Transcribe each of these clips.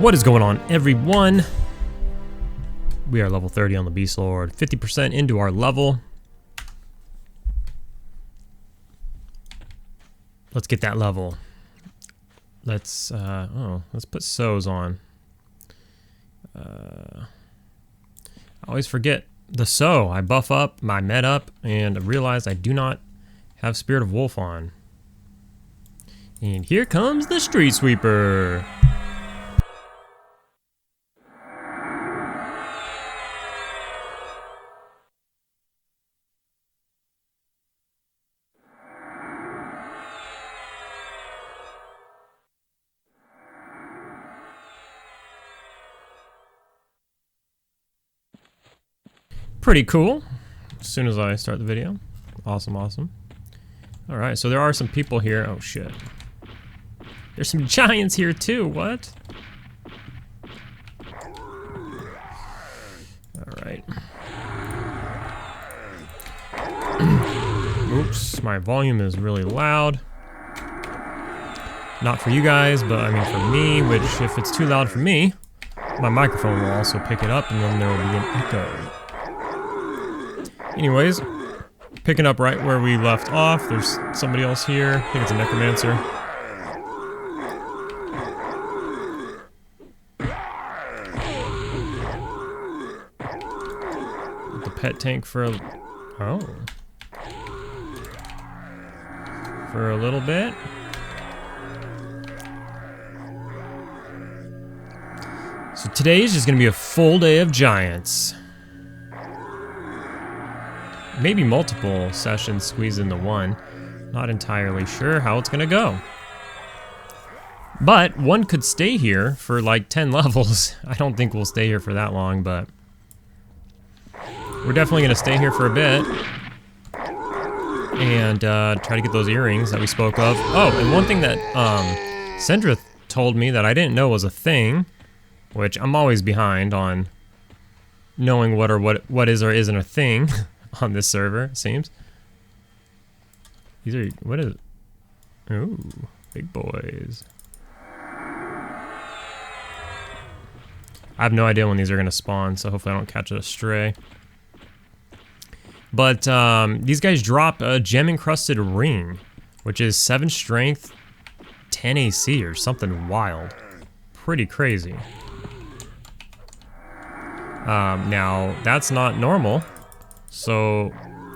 What is going on, everyone? We are level 30 on the Beastlord, 50% into our level. Let's get that level. Let's put sows on. I always forget the sow. I buff up, my med up, and realize I do not have Spirit of Wolf on. And here comes the Street Sweeper. Pretty cool. As soon as I start the video. Awesome, awesome. Alright, so there are some people here. Oh shit. There's some giants here too, what? Alright. Oops, my volume is really loud. Not for you guys, but I mean for me, which if it's too loud for me, my microphone will also pick it up and then there will be an echo. Anyways, picking up right where we left off, there's somebody else here. I think it's a necromancer. The pet tank for a... oh. For a little bit. So today is just going to be a full day of giants. Maybe multiple sessions squeezed into one. Not entirely sure how it's gonna go. But one could stay here for like 10 levels. I don't think we'll stay here for that long, but we're definitely gonna stay here for a bit. And try to get those earrings that we spoke of. Oh, and one thing that Sendrith told me that I didn't know was a thing, which I'm always behind on knowing what is or isn't a thing. On this server, it seems. These are, what is it? Ooh, big boys. I have no idea when these are gonna spawn, so hopefully I don't catch it astray. But these guys drop a gem encrusted ring, which is 7 strength, 10 AC or something wild. Pretty crazy. Now that's not normal. So,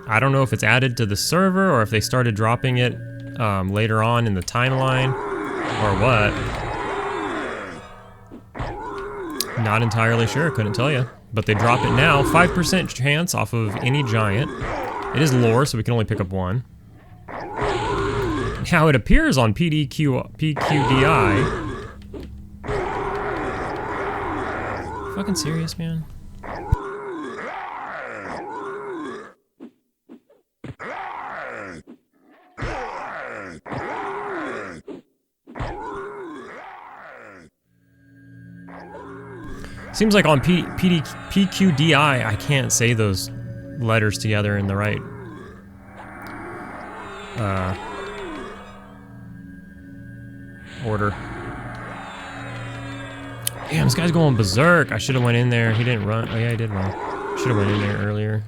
I don't know if it's added to the server or if they started dropping it later on in the timeline or what. Not entirely sure, couldn't tell you. But they drop it now, 5% chance off of any giant. It is lore, so we can only pick up one. Now it appears on PQDI. Fucking serious, man? Seems like on PQDI, I can't say those letters together in the right order. Damn, this guy's going berserk. I should have went in there. He didn't run. Oh yeah, he did run. Should have went in there earlier.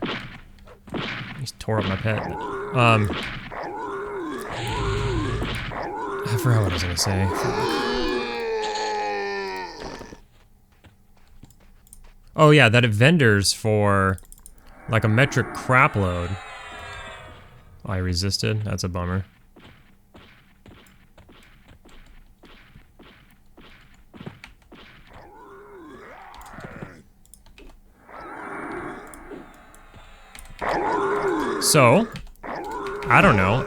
He tore up my pet. I forgot what I was gonna say. Oh yeah, that it vendors for like a metric crap load. Oh, I resisted. That's a bummer. So, I don't know.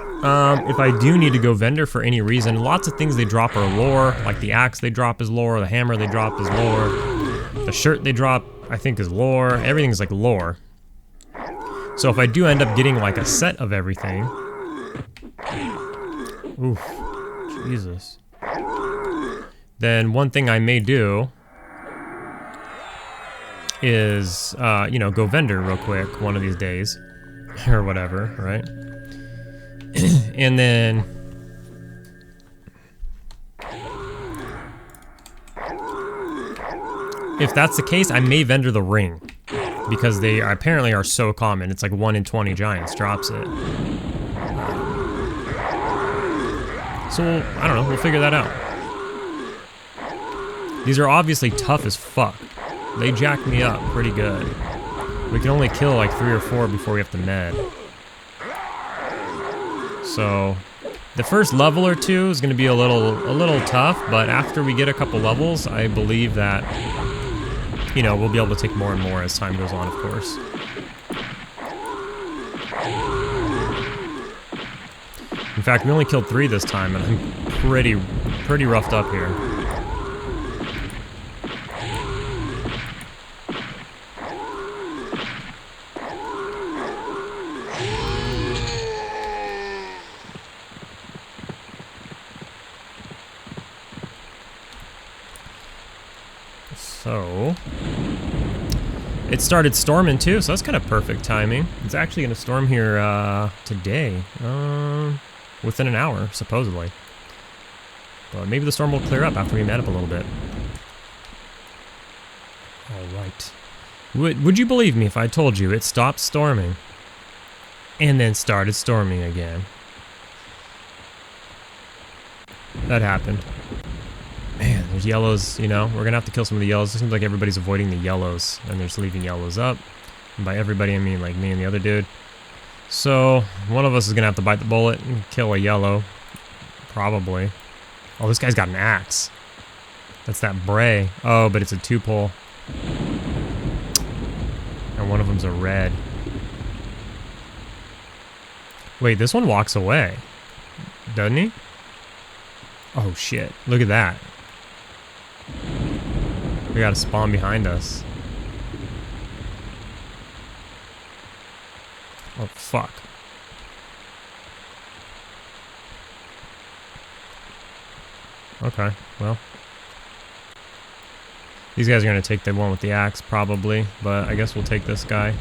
If I do need to go vendor for any reason, lots of things they drop are lore. Like the axe they drop is lore, the hammer they drop is lore, the shirt they drop I think is lore. Everything's like lore. So if I do end up getting like a set of everything, oof, Jesus. Then one thing I may do is, you know, go vendor real quick one of these days, or whatever, right? And then if that's the case, I may vendor the ring. Because they apparently are so common. It's like 1 in 20 giants drops it. So, I don't know. We'll figure that out. These are obviously tough as fuck. They jack me up pretty good. We can only kill like 3 or 4 before we have to med. So, the first level or 2 is going to be a little tough, but after we get a couple levels, I believe that, you know, we'll be able to take more and more as time goes on, of course. In fact, we only killed 3 this time, and I'm pretty roughed up here. So, it started storming too, so that's kind of perfect timing. It's actually going to storm here today, within an hour, supposedly. But maybe the storm will clear up after we met up a little bit. Alright. Would you believe me if I told you it stopped storming and then started storming again? That happened. Man, there's yellows, you know, we're gonna have to kill some of the yellows. It seems like everybody's avoiding the yellows, and they're just leaving yellows up. And by everybody, I mean like me and the other dude. So, one of us is gonna have to bite the bullet and kill a yellow. Probably. Oh, this guy's got an axe. That's that bray. Oh, but it's a 2-pole. And one of them's a red. Wait, this one walks away. Doesn't he? Oh shit, look at that. We got a spawn behind us. Oh, fuck. Okay, well. These guys are gonna take the one with the axe, probably, but I guess we'll take this guy.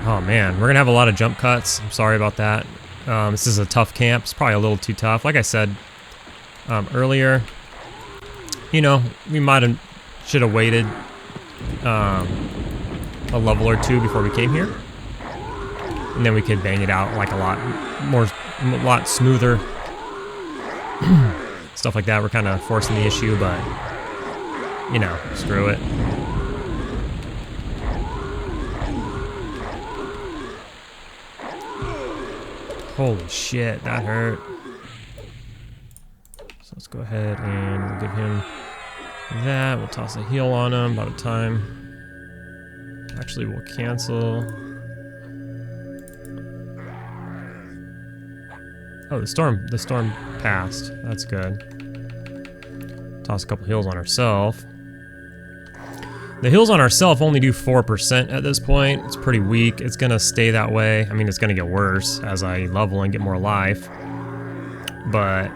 Oh man, we're gonna have a lot of jump cuts. I'm sorry about that. This is a tough camp. It's probably a little too tough. Like I said earlier, you know, we should have waited a level or 2 before we came here, and then we could bang it out like a lot smoother. Stuff like that. We're kind of forcing the issue, but you know, screw it. Holy shit, that hurt. So let's go ahead and we'll give him that. We'll toss a heal on him by the time. Actually, we'll cancel. Oh, the storm passed. That's good. Toss a couple heals on herself. The heals on ourself only do 4% at this point. It's pretty weak. It's gonna stay that way. I mean, it's gonna get worse as I level and get more life. But,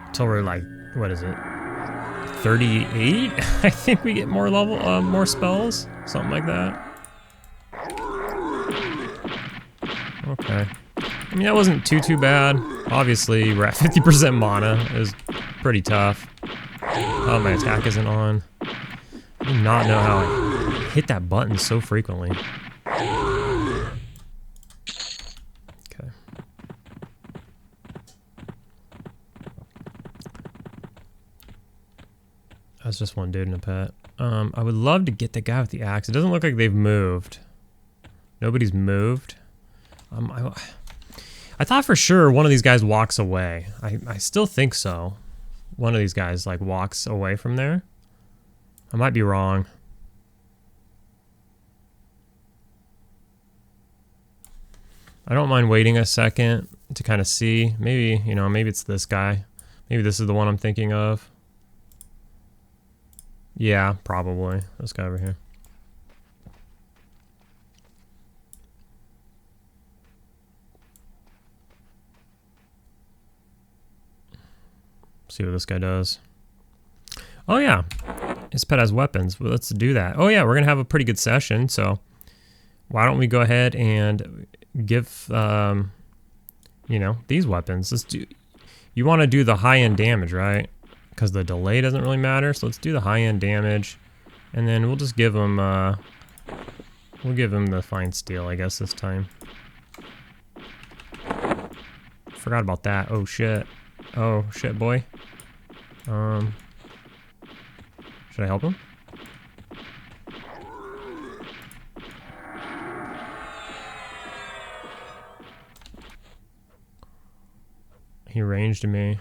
until we're like, what is it? 38? I think we get more more spells, something like that. Okay. I mean, that wasn't too bad. Obviously, we're at 50% mana. It was pretty tough. Oh, my attack isn't on. I do not know how I hit that button so frequently. Okay. That's just one dude in a pet. I would love to get the guy with the axe. It doesn't look like they've moved. Nobody's moved. I thought for sure one of these guys walks away. I still think so. One of these guys like walks away from there. I might be wrong. I don't mind waiting a second to kind of see. Maybe, you know, maybe it's this guy. Maybe this is the one I'm thinking of. Yeah, probably. This guy over here. See what this guy does. Oh yeah, his pet has weapons. Well, let's do that. Oh yeah, we're gonna have a pretty good session. So why don't we go ahead and give you know, these weapons. Let's do. You want to do the high end damage, right? Because the delay doesn't really matter. So let's do the high end damage, and then we'll just give him. We'll give him the fine steel, I guess, this time. Forgot about that. Oh shit. Oh shit, boy. Should I help him? He ranged me.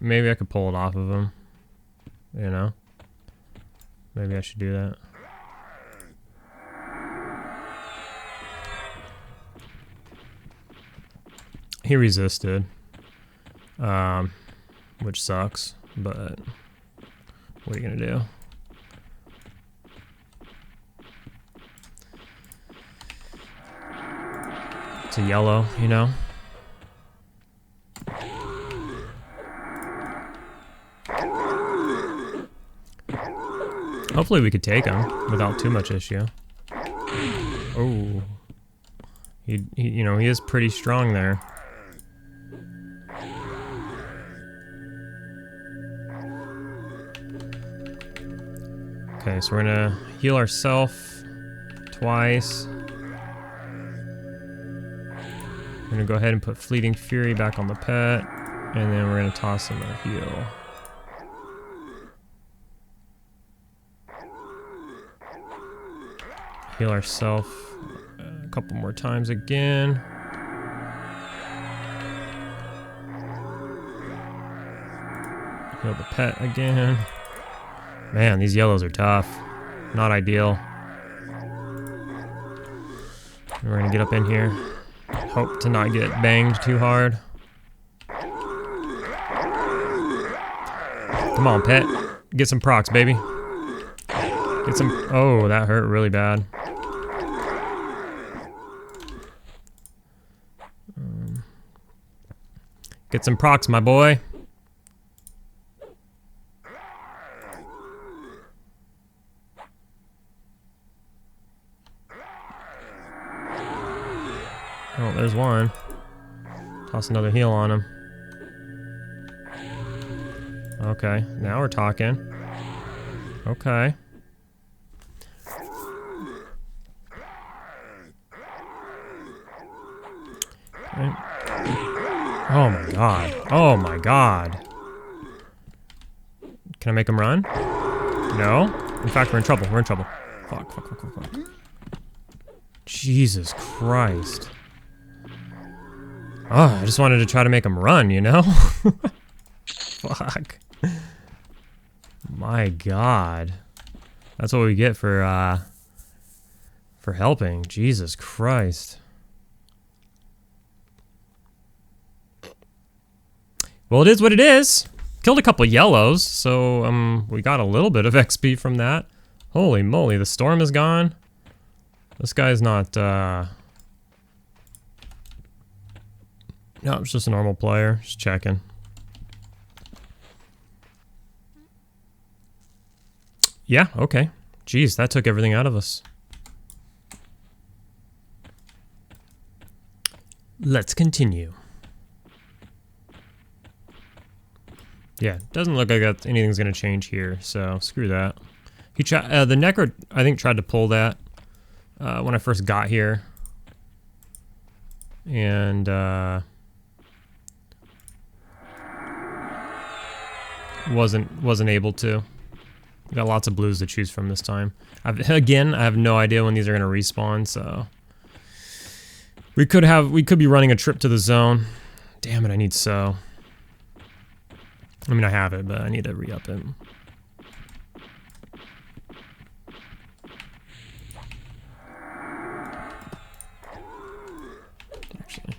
Maybe I could pull it off of him. You know? Maybe I should do that. He resisted. Which sucks, but what are you gonna do? It's a yellow, you know? Hopefully we could take him without too much issue. Oh. He you know, he is pretty strong there. Okay, so we're gonna heal ourselves twice. We're gonna go ahead and put Fleeting Fury back on the pet, and then we're gonna toss him a heal. Heal ourselves a couple more times again. Heal the pet again. Man, these yellows are tough. Not ideal. We're gonna get up in here. Hope to not get banged too hard. Come on, pet. Get some procs, baby. Get some... Oh, that hurt really bad. Get some procs, my boy. Oh, there's one. Toss another heal on him. Okay, now we're talking. Okay. Okay. Oh my god. Oh my god. Can I make him run? No? In fact, we're in trouble. We're in trouble. Fuck, fuck, fuck, fuck, fuck. Jesus Christ. Oh, I just wanted to try to make him run, you know? Fuck. My god. That's what we get for helping. Jesus Christ. Well, it is what it is. Killed a couple yellows, so we got a little bit of XP from that. Holy moly, the storm is gone. This guy's not no, it's just a normal player. Just checking. Yeah, okay. Jeez, that took everything out of us. Let's continue. Yeah, doesn't look like that anything's gonna change here, so screw that. He the Necro, I think, tried to pull that when I first got here, and wasn't able to. Got lots of blues to choose from this time. Again, I have no idea when these are gonna respawn, so we could be running a trip to the zone. Damn it, I need so. I mean, I have it, but I need to re-up it. Actually.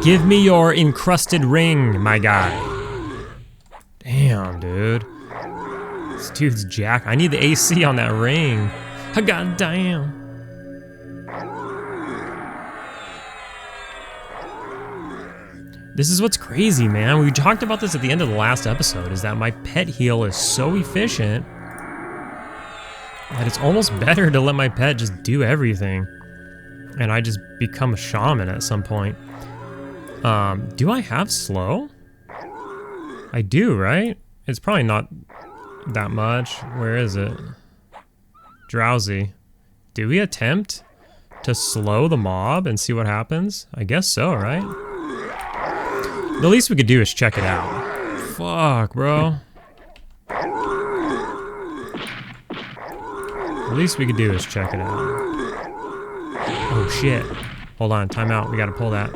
Give me your encrusted ring, my guy. Damn, dude. This dude's jack. I need the AC on that ring. God damn. This is what's crazy, man. We talked about this at the end of the last episode, is that my pet heal is so efficient that it's almost better to let my pet just do everything. And I just become a shaman at some point. Do I have slow? I do, right? It's probably not that much. Where is it? Drowsy. Do we attempt to slow the mob and see what happens? I guess so, right? The least we could do is check it out. Fuck, bro. The least we could do is check it out. Oh shit. Hold on, time out. We gotta pull that.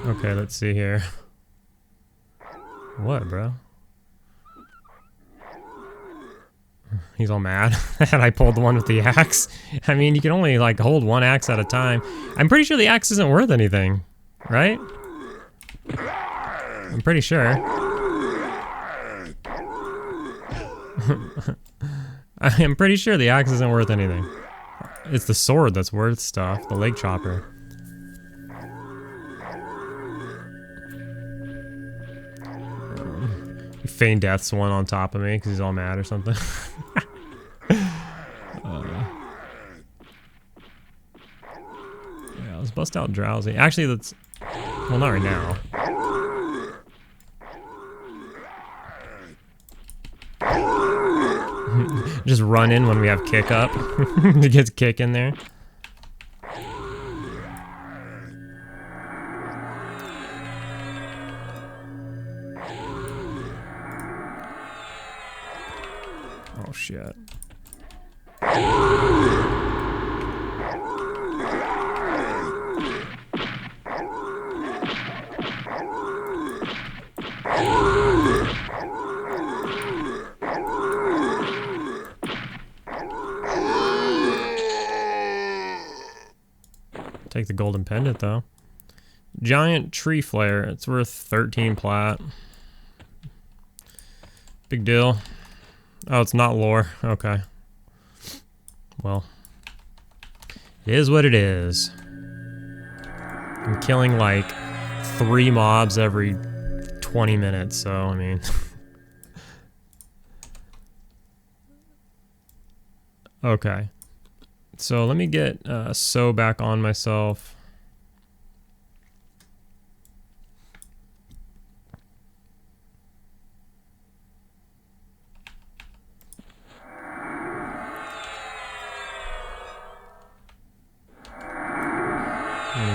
Okay, let's see here. What, bro? He's all mad that I pulled the one with the axe. I mean, you can only like hold one axe at a time. I'm pretty sure the axe isn't worth anything, right? I'm pretty sure. I'm pretty sure the axe isn't worth anything. It's the sword that's worth stuff, the leg chopper. Feign Death's one on top of me because he's all mad or something. Yeah, let's bust out Drowsy. Actually, let's... Well, not right now. Just run in when we have kick up. It gets kick in there. Oh shit. Take the golden pendant though. Giant tree flare. It's worth 13 plat. Big deal. Oh, it's not lore. Okay. Well, it is what it is. I'm killing like 3 mobs every 20 minutes, so I mean. Okay. So let me get So back on myself.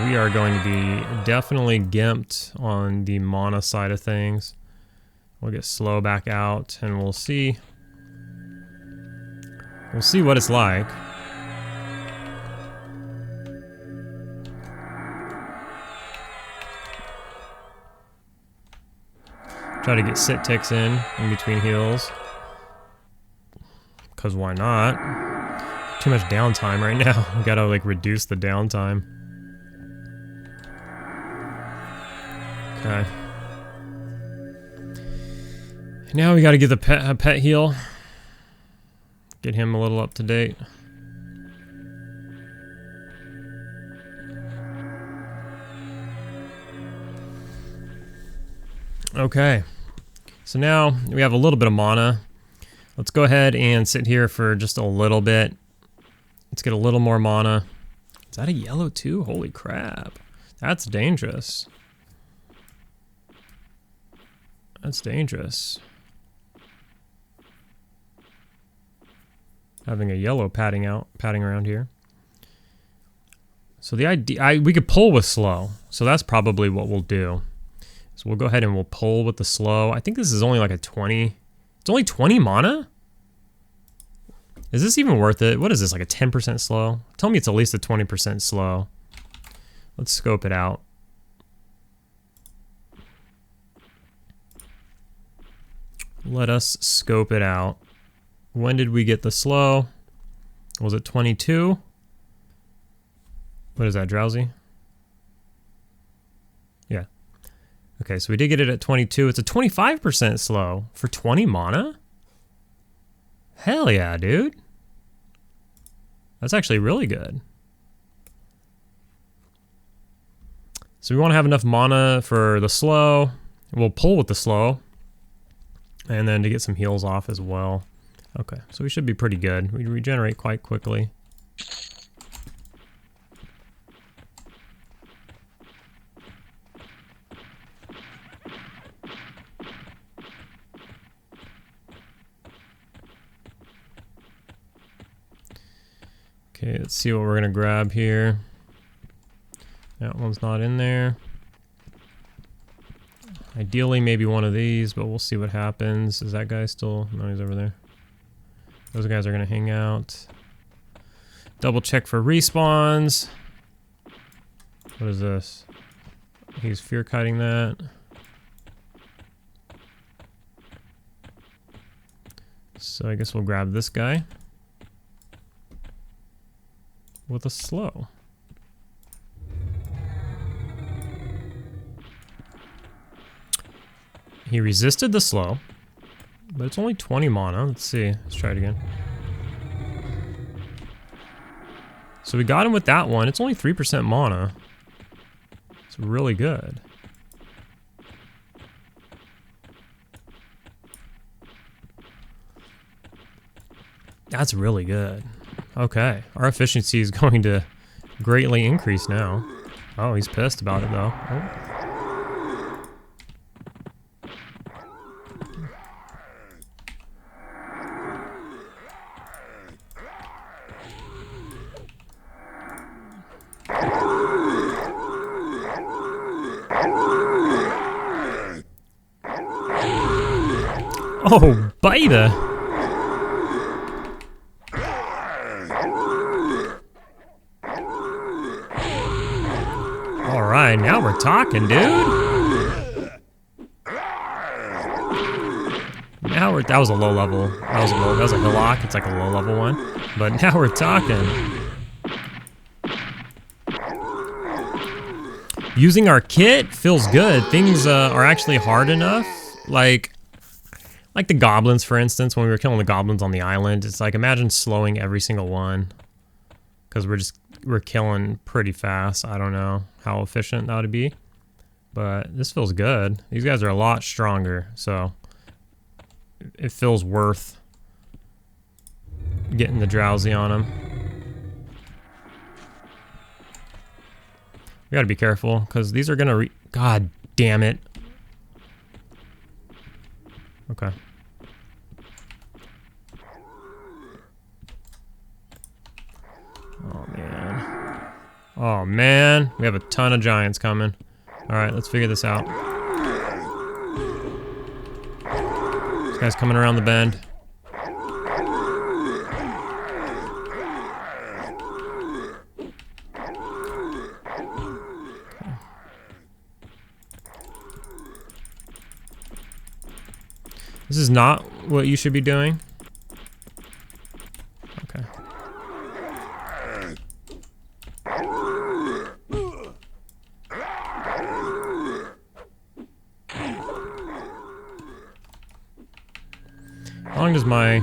We are going to be definitely gimped on the mana side of things. We'll get Slow back out and we'll see. We'll see what it's like. Try to get sit ticks in between heals. Cause why not? Too much downtime right now. We gotta like reduce the downtime. Okay. Now we gotta get the pet heal. Get him a little up to date. Okay. So now we have a little bit of mana. Let's go ahead and sit here for just a little bit. Let's get a little more mana. Is that a yellow too? Holy crap. That's dangerous. That's dangerous. Having a yellow padding around here. So the idea, we could pull with slow. So that's probably what we'll do. So we'll go ahead and we'll pull with the slow. I think this is only like a 20. It's only 20 mana? Is this even worth it? What is this, like a 10% slow? Tell me it's at least a 20% slow. Let's scope it out. Let us scope it out. When did we get the slow? Was it 22? What is that, drowsy? Yeah. Okay, so we did get it at 22. It's a 25% slow for 20 mana? Hell yeah, dude. That's actually really good. So we want to have enough mana for the slow. We'll pull with the slow. And then to get some heals off as well. Okay, so we should be pretty good. We regenerate quite quickly. Okay, let's see what we're gonna grab here. That one's not in there. Ideally, maybe one of these, but we'll see what happens. Is that guy still? No, he's over there. Those guys are gonna hang out. Double check for respawns. What is this? He's fear kiting that. So I guess we'll grab this guy with a slow. He resisted the slow, but it's only 20 mana. Let's see. Let's try it again. So we got him with that one. It's only 3% mana. It's really good. That's really good. Okay, our efficiency is going to greatly increase now. Oh, he's pissed about it though. Oh, beta! Alright, now we're talking, dude! Now we're... That was a low level. That was a hillock. It's like a low level one. But now we're talking. Using our kit feels good. Things are actually hard enough. Like the goblins, for instance, when we were killing the goblins on the island, it's like, imagine slowing every single one. Because we're killing pretty fast. I don't know how efficient that would be. But this feels good. These guys are a lot stronger, so it feels worth getting the drowsy on them. We gotta be careful, because these are gonna God damn it. Okay. Oh man. Oh man. We have a ton of giants coming. Alright, let's figure this out. This guy's coming around the bend. This is not what you should be doing. Okay. How long does my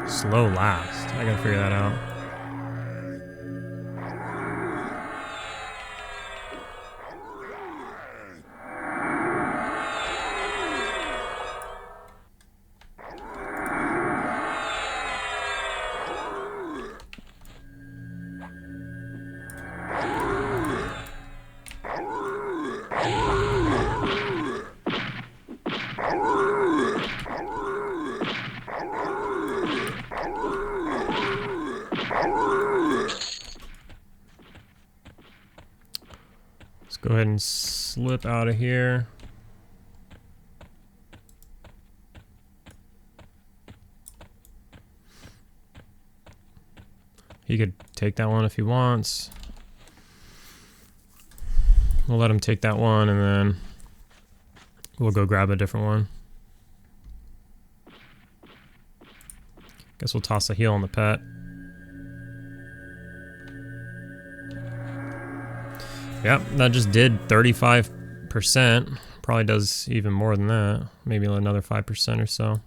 slow last? I gotta figure that out. Go ahead and slip out of here. He could take that one if he wants. We'll let him take that one, and then we'll go grab a different one. Guess we'll toss a heal on the pet. Yep, that just did 35%. Probably does even more than that. Maybe another 5% or so.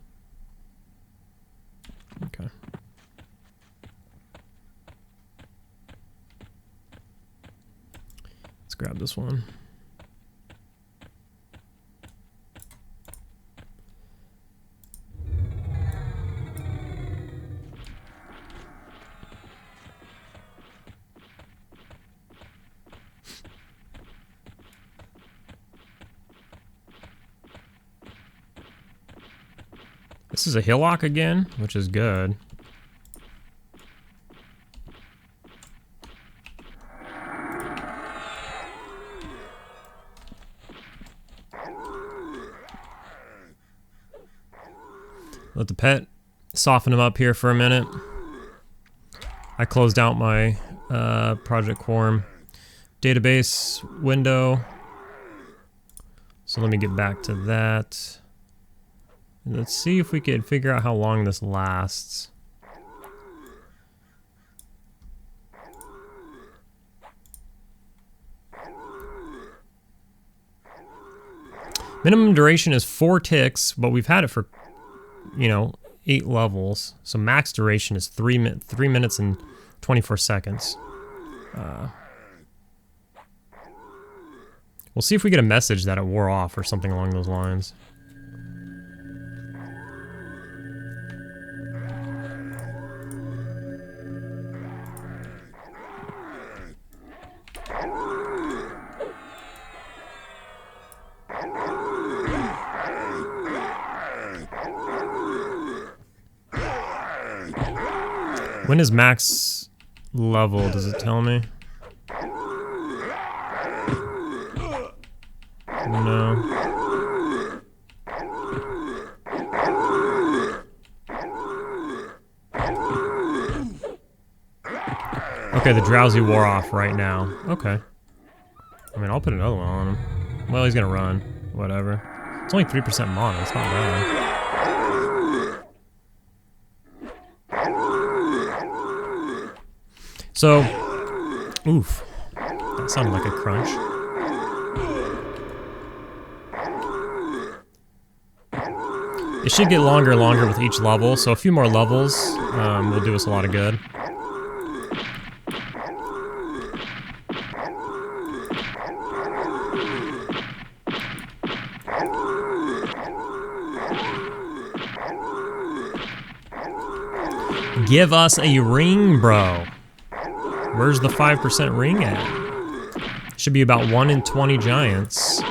Okay. Let's grab this one. This is a hillock again, which is good. Let the pet soften him up here for a minute. I closed out my Project Quarm database window. So let me get back to that. Let's see if we can figure out how long this lasts. Minimum duration is 4 ticks, but we've had it for, you know, 8 levels. So max duration is 3 minutes and 24 seconds. We'll see if we get a message that it wore off or something along those lines. When is max level? Does it tell me? No. Okay, the drowsy wore off right now. Okay. I mean, I'll put another one on him. Well, he's gonna run. Whatever. It's only 3% mana. It's not bad. So, oof, that sounded like a crunch. It should get longer and longer with each level, so a few more levels will do us a lot of good. Give us a ring, bro. Where's the 5% ring at? Should be about 1 in 20 giants.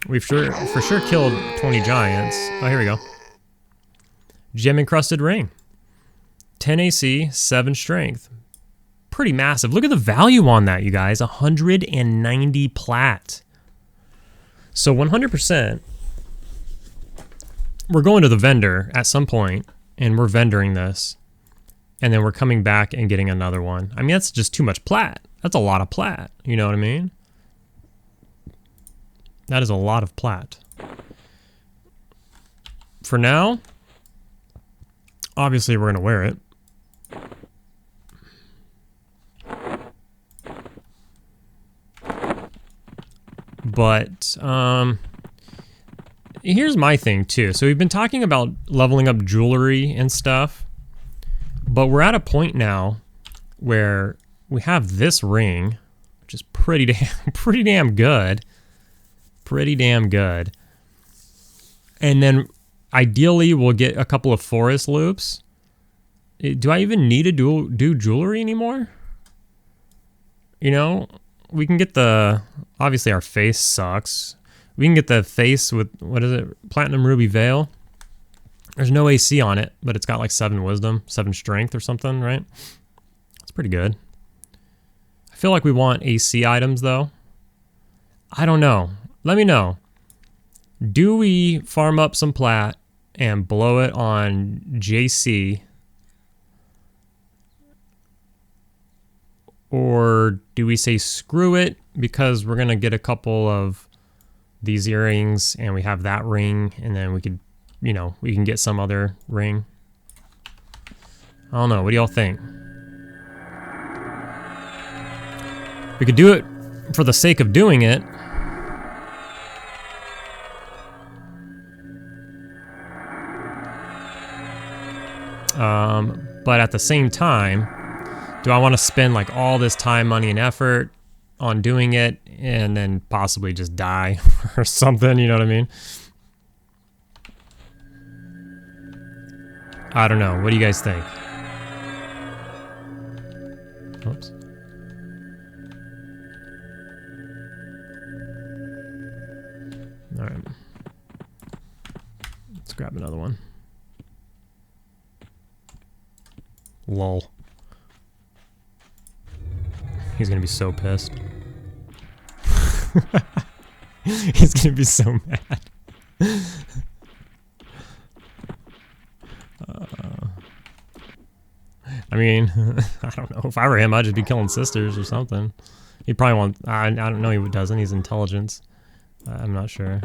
We've for sure killed 20 giants. Oh, here we go. Gem encrusted ring. 10 AC, 7 strength. Pretty massive. Look at the value on that, you guys. 190 plat. So 100%. We're going to the vendor at some point, and we're vendoring this. And then we're coming back and getting another one. I mean, that's just too much plat. That's a lot of plat. You know what I mean? That is a lot of plat. For now, obviously we're going to wear it. But here's my thing too. So we've been talking about leveling up jewelry and stuff. But we're at a point now where we have this ring, which is pretty damn good. Pretty damn good. And then ideally we'll get a couple of forest loops. Do I even need to do jewelry anymore? You know, we can get the, obviously our face sucks. We can get the face with, what is it? Platinum Ruby Veil. There's no AC on it, but it's got like 7 wisdom, 7 strength or something, right? That's pretty good. I feel like we want AC items though. I don't know. Let me know. Do we farm up some plat and blow it on JC? Or do we say screw it because we're going to get a couple of these earrings and we have that ring, and then we could, you know, we can get some other ring. I don't know. What do y'all think? We could do it for the sake of doing it. But at the same time, do I want to spend like all this time, money, and effort on doing it and then possibly just die or something? You know what I mean? I don't know. What do you guys think? Oops. All right. Let's grab another one. Lol. He's gonna be so pissed. He's gonna be so mad. I mean, I don't know. If I were him, I'd just be killing sisters or something. He'd probably want... I don't know, he doesn't. He's intelligence. I'm not sure.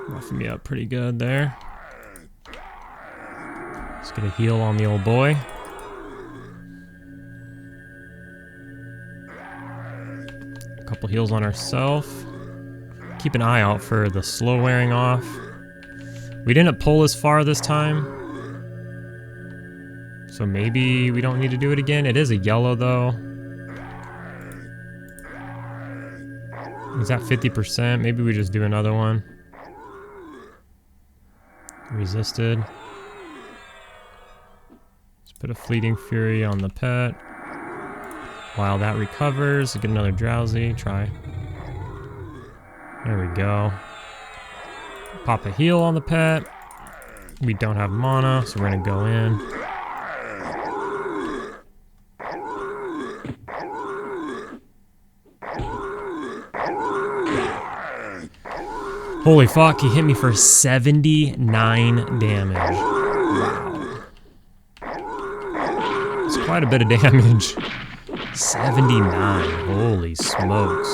Roughing me up pretty good there. Let's get a heal on the old boy. A couple heals on ourselves. Keep an eye out for the slow wearing off. We didn't pull as far this time, so maybe we don't need to do it again. It is a yellow though. Is that 50%? Maybe we just do another one. Resisted. Let's put a fleeting fury on the pet. While that recovers, get another drowsy. Try. There we go. Pop a heal on the pet. We don't have mana, so we're gonna go in. Holy fuck, he hit me for 79 damage. Wow. It's quite a bit of damage. 79. Holy smokes.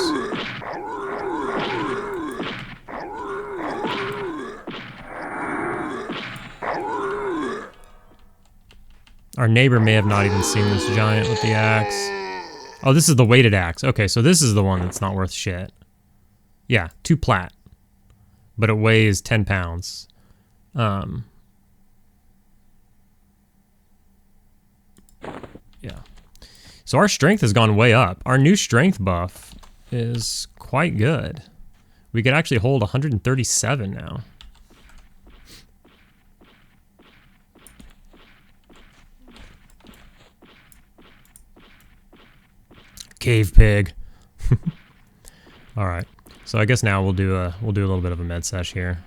Our neighbor may have not even seen this giant with the axe. Oh, this is the weighted axe. Okay, so this is the one that's not worth shit. Yeah, 2 plat. But it weighs 10 pounds. Yeah. So our strength has gone way up. Our new strength buff is quite good. We could actually hold 137 now. Cave pig. All right. So I guess now we'll do a little bit of a med sesh here.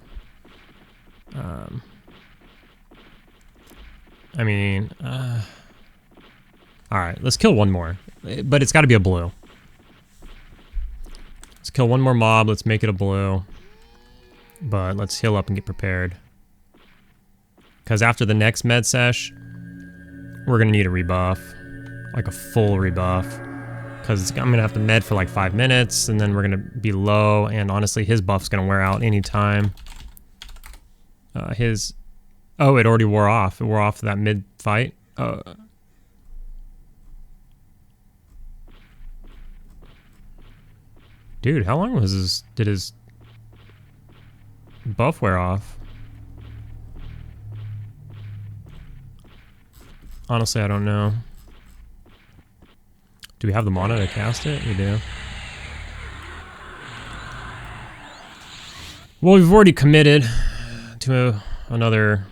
I mean, all right, let's kill one more, but it's got to be a blue. Let's kill one more mob. Let's make it a blue, but let's heal up and get prepared. Because after the next med sesh, we're gonna need a rebuff, like a full rebuff. Because I'm gonna have to med for like 5 minutes, and then we're gonna be low, and honestly his buff's gonna wear out anytime. Oh, it already wore off. It wore off that mid fight. Dude, how long was did his buff wear off? Honestly, I don't know. Do we have the mana to cast it? We do. Well, we've already committed to another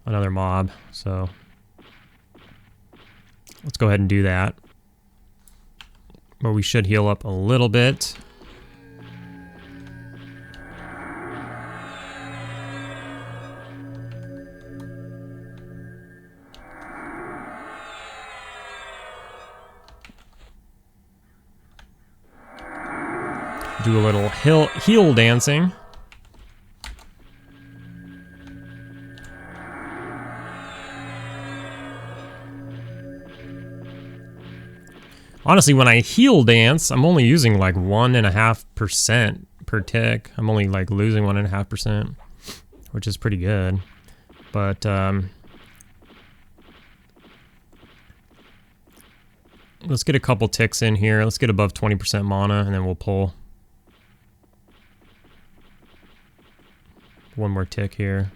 mob, so let's go ahead and do that. But we should heal up a little bit. Do a little heel dancing. Honestly, when I heel dance, I'm only using like 1.5% per tick. I'm only like losing 1.5%, which is pretty good. But let's get a couple ticks in here. Let's get above 20% mana, and then we'll pull. One more tick here.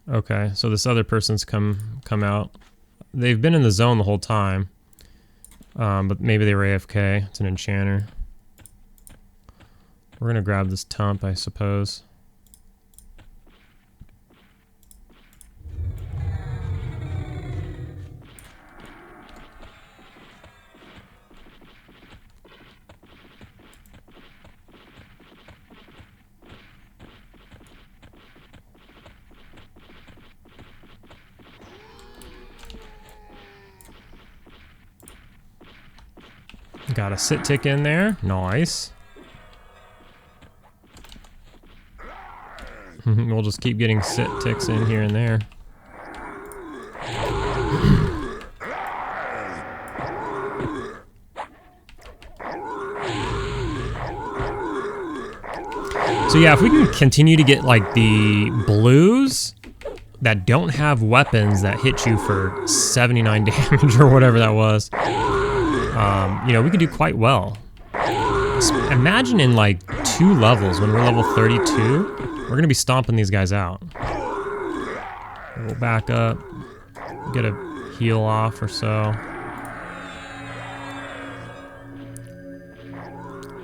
Okay, so this other person's come out. They've been in the zone the whole time, but maybe they were AFK. It's an enchanter. We're gonna grab this tump, I suppose. Got a sit tick in there. Nice. We'll just keep getting sit ticks in here and there. So yeah, if we can continue to get like the blues that don't have weapons that hit you for 79 damage or whatever that was, you know, we could do quite well. Imagine in like 2 levels, when we're level 32, we're gonna be stomping these guys out. We'll back up, get a heal off or so.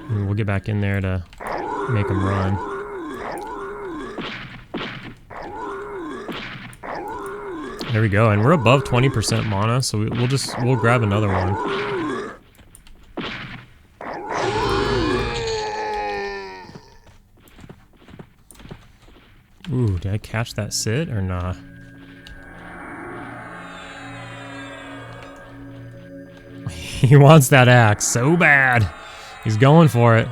And we'll get back in there to make them run. There we go, and we're above 20% mana, so we'll grab another one. Ooh, did I catch that sit or not? He wants that axe so bad. He's going for it.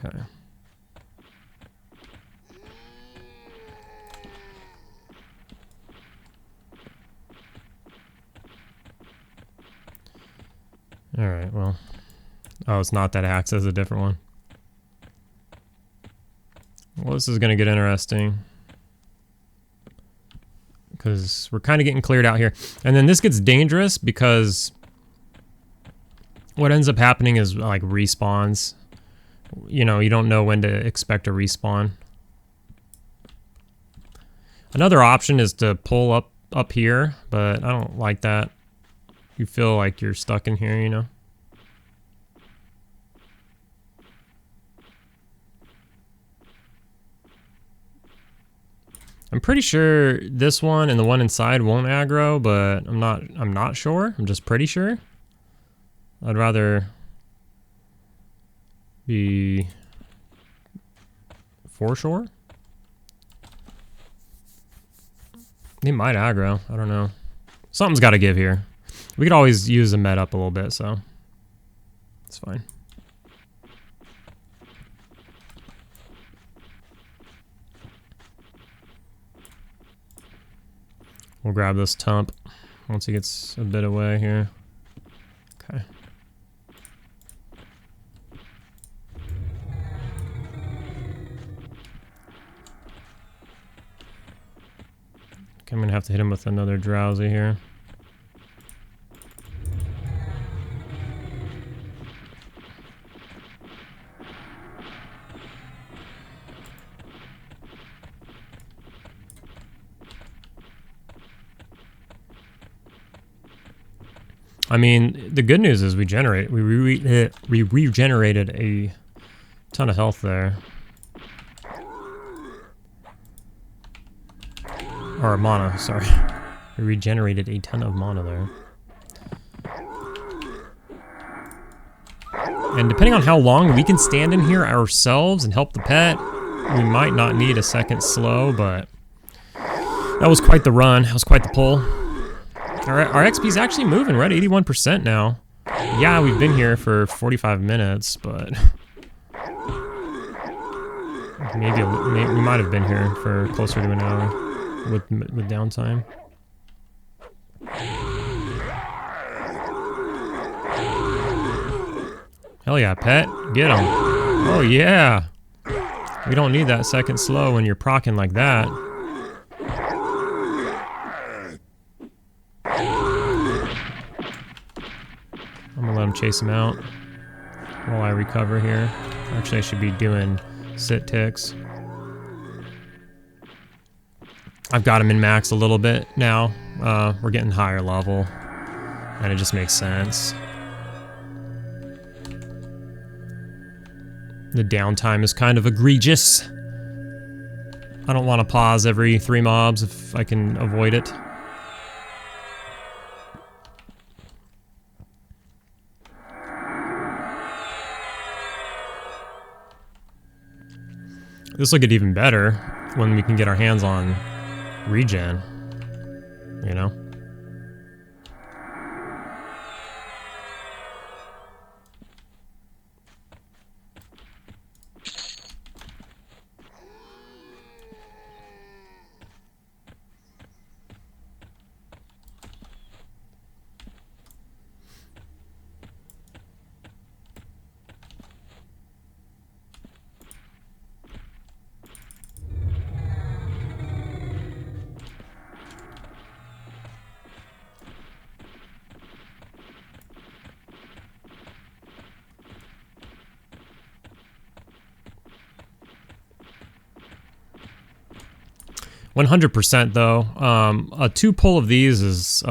Okay. Alright, well. Oh, it's not that axe, it's a different one. Well, this is going to get interesting. Because we're kind of getting cleared out here. And then this gets dangerous because what ends up happening is like respawns. You know, you don't know when to expect a respawn. Another option is to pull up here, but I don't like that. You feel like you're stuck in here, you know? I'm pretty sure this one and the one inside won't aggro, but I'm not sure. I'm just pretty sure. I'd rather be for sure. They might aggro. I don't know. Something's got to give here. We could always use the med up a little bit, so it's fine. We'll grab this tump once he gets a bit away here. Okay. I'm gonna have to hit him with another drowsy here. I mean, the good news is we regenerated a ton of health there. Or mana, sorry. We regenerated a ton of mana there. And depending on how long we can stand in here ourselves and help the pet, we might not need a second slow, but that was quite the run. That was quite the pull. Our XP's actually moving. We're at 81% now. Yeah, we've been here for 45 minutes, but maybe we might have been here for closer to an hour with downtime. Hell yeah, pet. Get him. Oh yeah. We don't need that second slow when you're proccing like that. I'm gonna let him chase him out while I recover here. Actually, I should be doing sit ticks. I've got him in max a little bit now. We're getting higher level, and it just makes sense. The downtime is kind of egregious. I don't want to pause every 3 mobs if I can avoid it. This will get even better when we can get our hands on regen, you know? %, though. A 2 pull of these is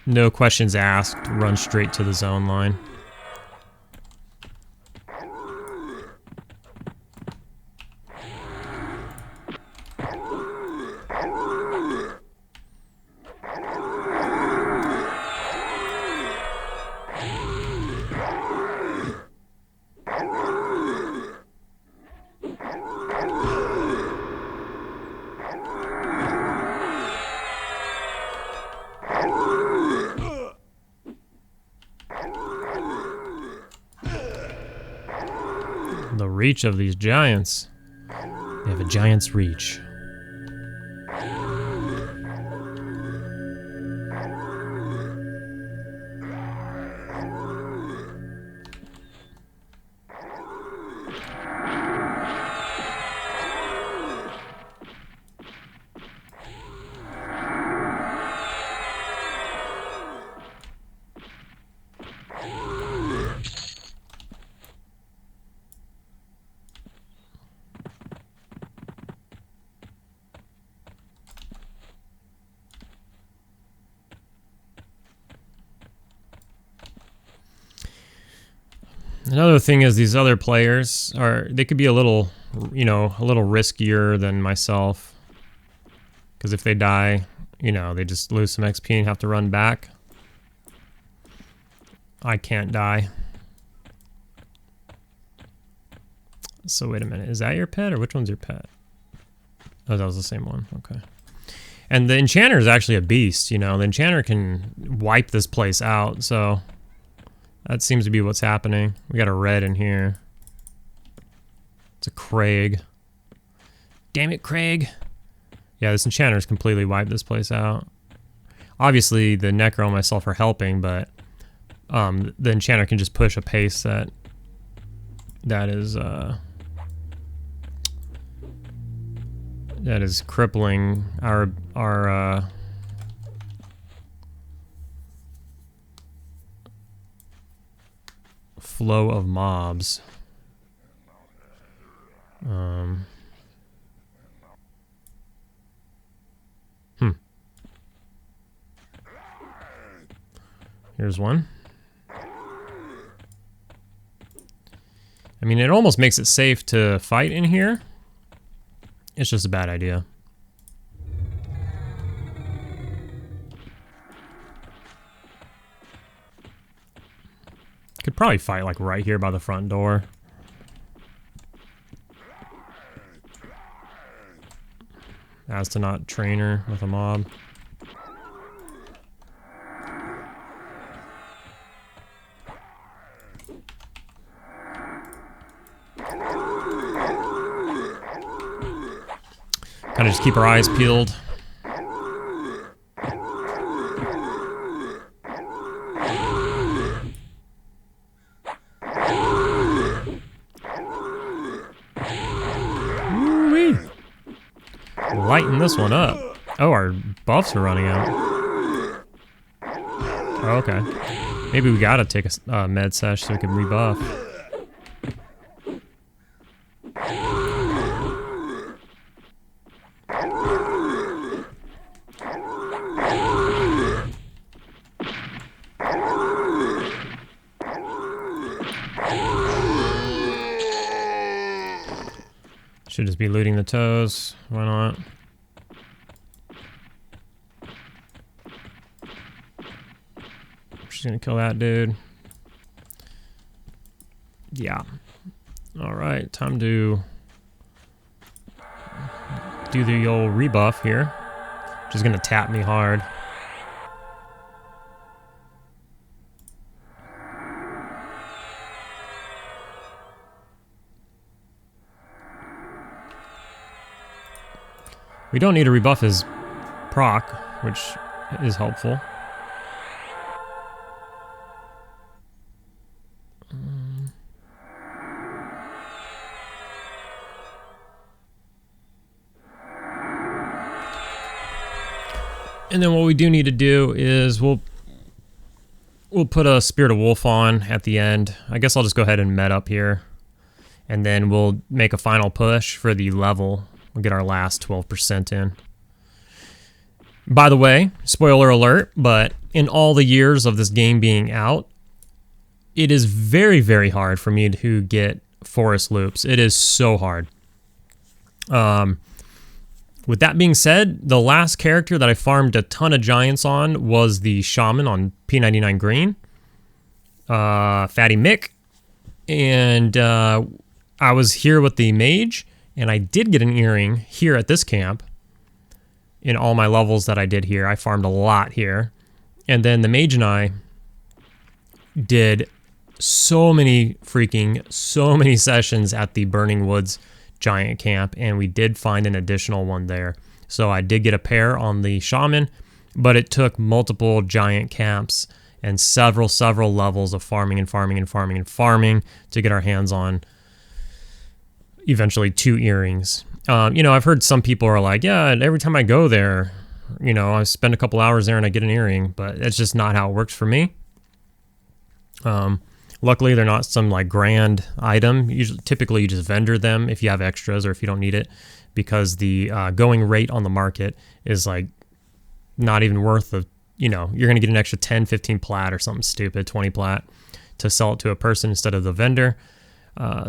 no questions asked, run straight to the zone line. The reach of these giants. They have a giant's reach. Another thing is these other players they could be a little, you know, a little riskier than myself. Because if they die, you know, they just lose some XP and have to run back. I can't die. So wait a minute, is that your pet or which one's your pet? Oh, that was the same one, okay. And the enchanter is actually a beast, you know. The enchanter can wipe this place out, so that seems to be what's happening. We got a red in here. It's a Craig. Damn it, Craig. Yeah, this enchanter's completely wiped this place out. Obviously, the Necro and myself are helping, but the enchanter can just push a pace that that is crippling our flow of mobs. Here's one. I mean, it almost makes it safe to fight in here. It's just a bad idea. Could probably fight like right here by the front door. As to not train her with a mob. Kind of just keep our eyes peeled. Woo-wee. Lighten this one up. Oh, our buffs are running out. Oh, okay. Maybe we gotta take a med sesh so we can rebuff. Should just be looting the toes. Why not? She's gonna kill that dude. Yeah. Alright, time to do the old rebuff here. She's gonna tap me hard. We don't need to rebuff his proc, which is helpful. And then what we do need to do is we'll put a Spirit of Wolf on at the end. I guess I'll just go ahead and med up here. And then we'll make a final push for the level. We'll get our last 12% in. By the way, spoiler alert, but in all the years of this game being out, it is very, very hard for me to get forest loops. It is so hard. With that being said, the last character that I farmed a ton of giants on was the Shaman on P99 Green. Fatty Mick. And I was here with the Mage. And I did get an earring here at this camp. In all my levels that I did here. I farmed a lot here. And then the Mage and I did so many sessions at the Burning Woods giant camp. And we did find an additional one there. So I did get a pair on the Shaman. But it took multiple giant camps and several levels of farming to get our hands on eventually 2 earrings. You know, I've heard some people are like, yeah, every time I go there, you know, I spend a couple hours there and I get an earring, but it's just not how it works for me. Luckily, they're not some like grand item. Typically, you just vendor them if you have extras or if you don't need it, because the going rate on the market is like not even worth the, you know, you're going to get an extra 10, 15 plat or something stupid, 20 plat to sell it to a person instead of the vendor.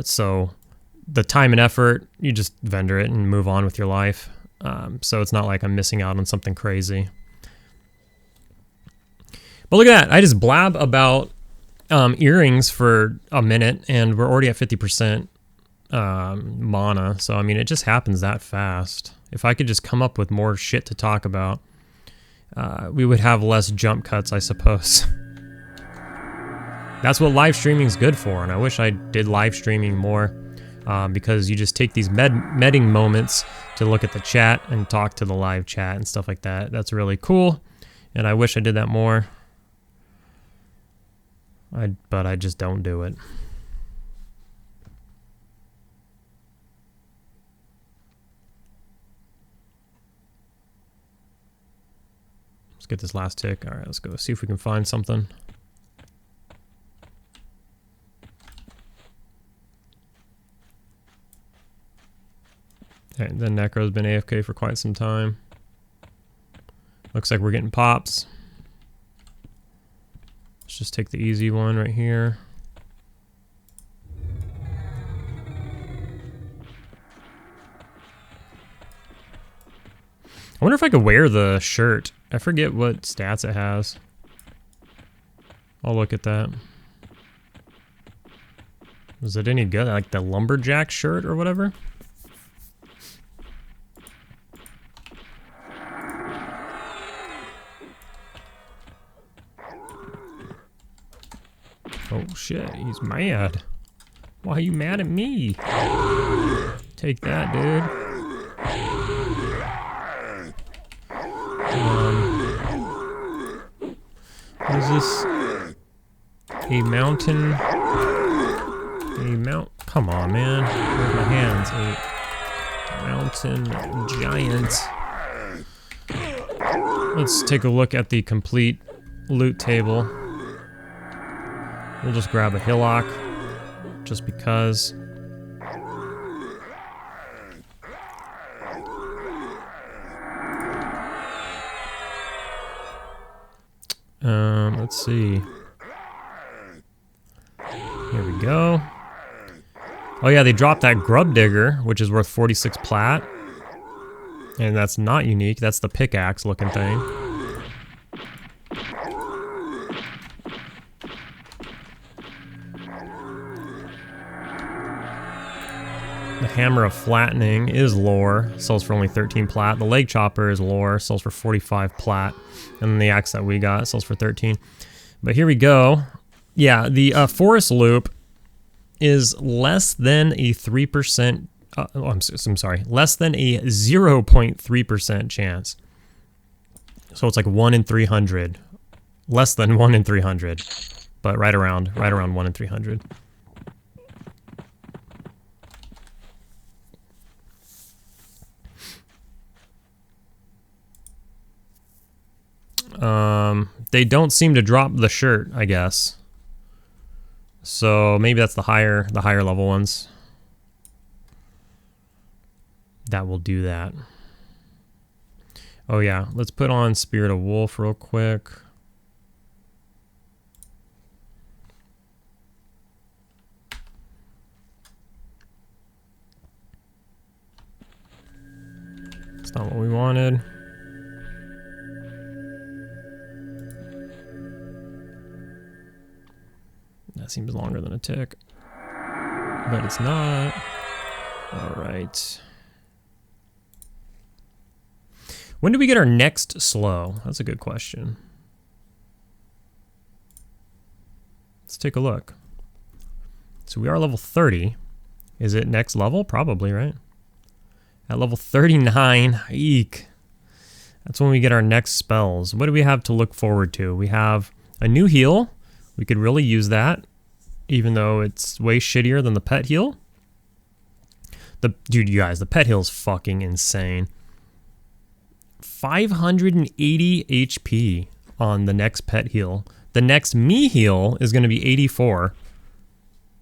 So the time and effort, you just vendor it and move on with your life. So it's not like I'm missing out on something crazy. But look at that. I just blab about earrings for a minute and we're already at 50% mana. So, I mean, it just happens that fast. If I could just come up with more shit to talk about, we would have less jump cuts, I suppose. That's what live streaming is good for. And I wish I did live streaming more. Because you just take these medding moments to look at the chat and talk to the live chat and stuff like that. That's really cool, and I wish I did that more. But I just don't do it. Let's get this last tick. All right, let's go see if we can find something. Okay, the Necro's been AFK for quite some time. Looks like we're getting pops. Let's just take the easy one right here. I wonder if I could wear the shirt. I forget what stats it has. I'll look at that. Was it any good? Like the lumberjack shirt or whatever? Oh shit, he's mad. Why are you mad at me? Take that, dude. What is this? A mountain? Come on, man. Where's my hands? A mountain giant. Let's take a look at the complete loot table. We'll just grab a hillock, just because. Let's see. Here we go. Oh yeah, they dropped that grub digger, which is worth 46 plat. And that's not unique, that's the pickaxe looking thing. The hammer of flattening is lore, sells for only 13 plat. The leg chopper is lore, sells for 45 plat. And then the axe that we got sells for 13. But here we go. Yeah, the forest loop is less than a 3%, I'm sorry, less than a 0.3% chance. So it's like 1 in 300. Less than 1 in 300. But right around 1 in 300. They don't seem to drop the shirt, I guess. So maybe that's the higher level ones. That will do that. Oh yeah, let's put on Spirit of Wolf real quick. It's not what we wanted. That seems longer than a tick. But it's not. Alright. When do we get our next slow? That's a good question. Let's take a look. So we are level 30. Is it next level? Probably, right? At level 39, eek. That's when we get our next spells. What do we have to look forward to? We have a new heal. We could really use that, even though it's way shittier than the pet heal. Dude, you guys, the pet heal is fucking insane. 580 HP on the next pet heal. The next me heal is going to be 84.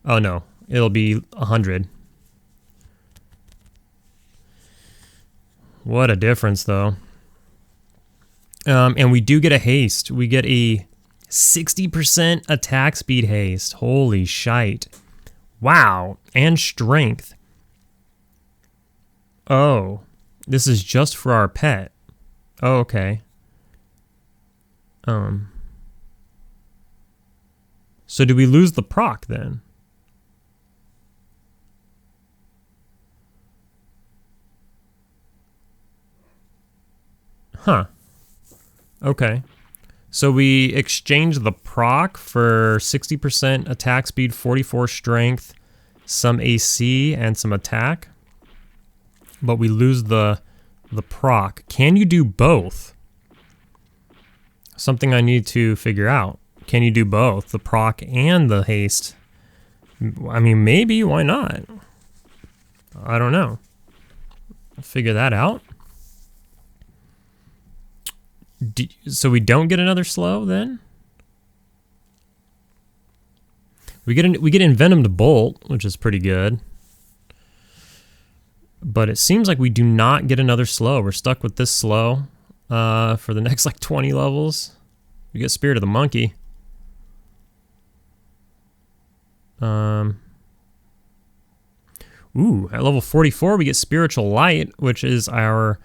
Oh no, it'll be 100. What a difference, though. And we do get a haste. We get a 60% attack speed haste. Holy shite. Wow. And strength. Oh. This is just for our pet. Oh, okay. So do we lose the proc then? Huh. Okay. So we exchange the proc for 60% attack speed, 44 strength, some AC, and some attack. But we lose the proc. Can you do both? Something I need to figure out. Can you do both, the proc and the haste? I mean, maybe, why not? I don't know. I'll figure that out. So we don't get another slow then? We get Envenomed Bolt, which is pretty good. But it seems like we do not get another slow. We're stuck with this slow for the next like 20 levels. We get Spirit of the Monkey. Ooh, at level 44 we get Spiritual Light, which is our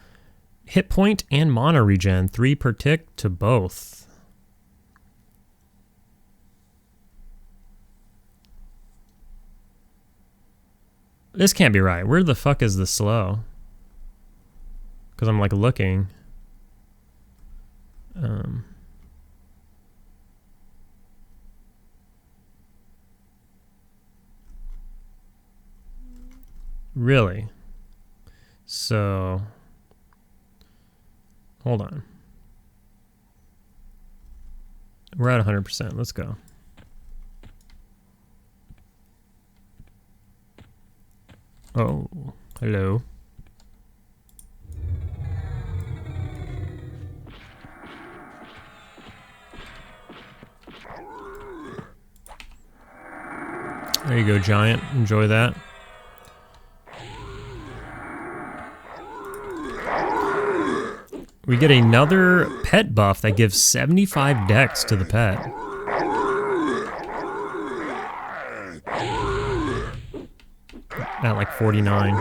hit point and mana regen, 3 per tick to both. This can't be right. Where the fuck is the slow? Because I'm like looking. Really? So, hold on. We're at 100%. Let's go. Oh, hello. There you go, Giant. Enjoy that. We get another pet buff that gives 75 dex to the pet. At like 49.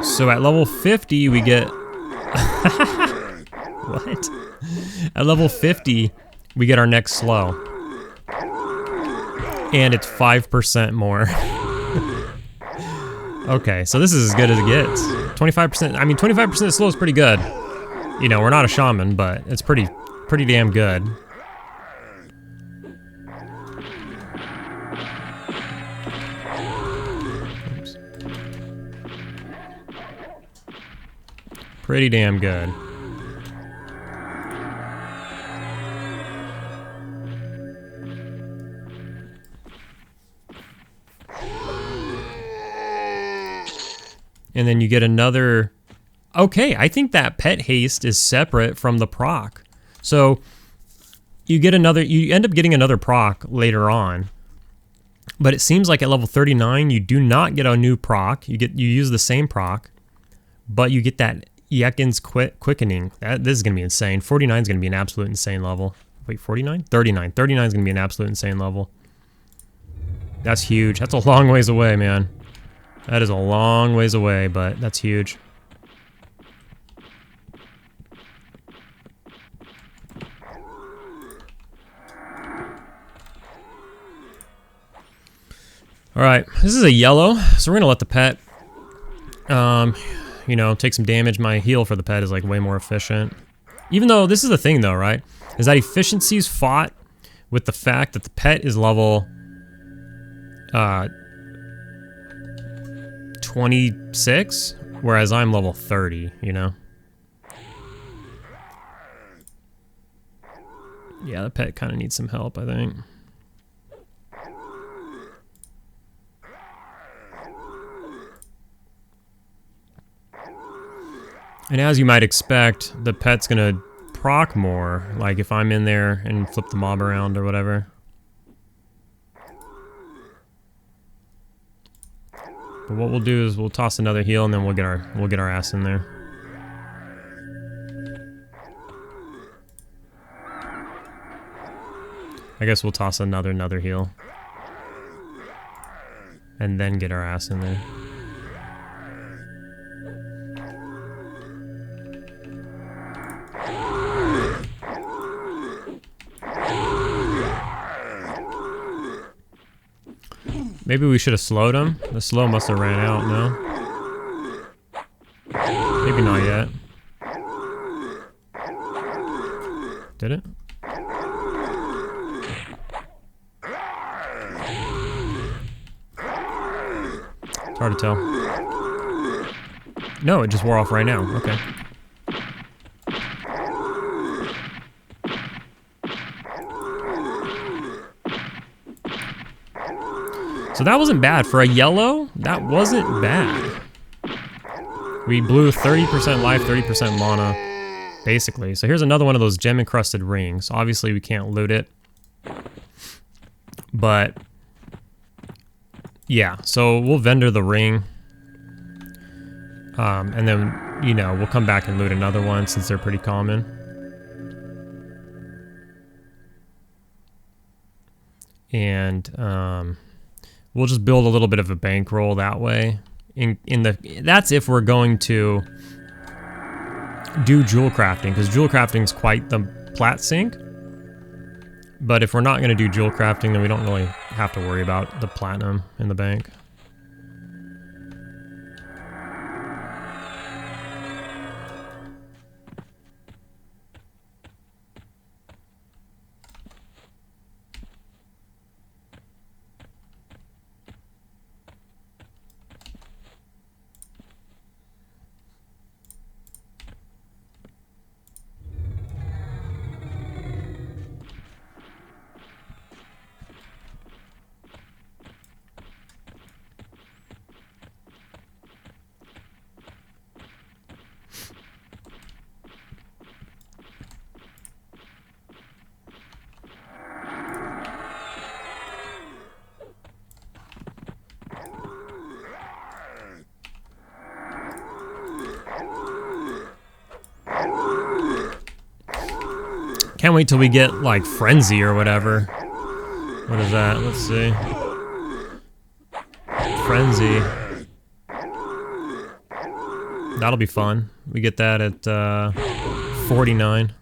So at level 50 we get... What? At level 50 we get our next slow. And it's 5% more. Okay, so this is as good as it gets. 25%, I mean 25% slow is pretty good. You know, we're not a shaman, but it's pretty damn good. Oops. Pretty damn good. And then you get another... Okay, I think that pet haste is separate from the proc. So you get another, you end up getting another proc later on. But it seems like at level 39 you do not get a new proc. You use the same proc, but you get that Yekin's quickening. This is gonna be insane. 49 is gonna be an absolute insane level. Wait, 49? 39. 39 is gonna be an absolute insane level. That's huge. That's a long ways away, man. That is a long ways away, but that's huge. Alright, this is a yellow, so we're gonna let the pet, you know, take some damage. My heal for the pet is like way more efficient. Even though, this is the thing though, right? Is that efficiency's fought with the fact that the pet is level 26, whereas I'm level 30, you know? Yeah, the pet kind of needs some help, I think. And as you might expect, the pet's gonna proc more, like if I'm in there and flip the mob around or whatever. But what we'll do is we'll toss another heal and then we'll get our ass in there. I guess we'll toss another heal. And then get our ass in there. Maybe we should have slowed him. The slow must have ran out, no? Maybe not yet. Did it? It's hard to tell. No, it just wore off right now. Okay. So that wasn't bad. For a yellow, that wasn't bad. We blew 30% life, 30% mana, basically. So here's another one of those gem-encrusted rings. Obviously, we can't loot it. But, yeah. So we'll vendor the ring. And then, you know, we'll come back and loot another one since they're pretty common. And we'll just build a little bit of a bankroll that way. That's if we're going to do jewel crafting, because jewel crafting is quite the plat sink. But if we're not going to do jewel crafting, then we don't really have to worry about the platinum in the bank. Can't wait till we get, like, Frenzy or whatever. What is that? Let's see. Frenzy. That'll be fun. We get that at 49.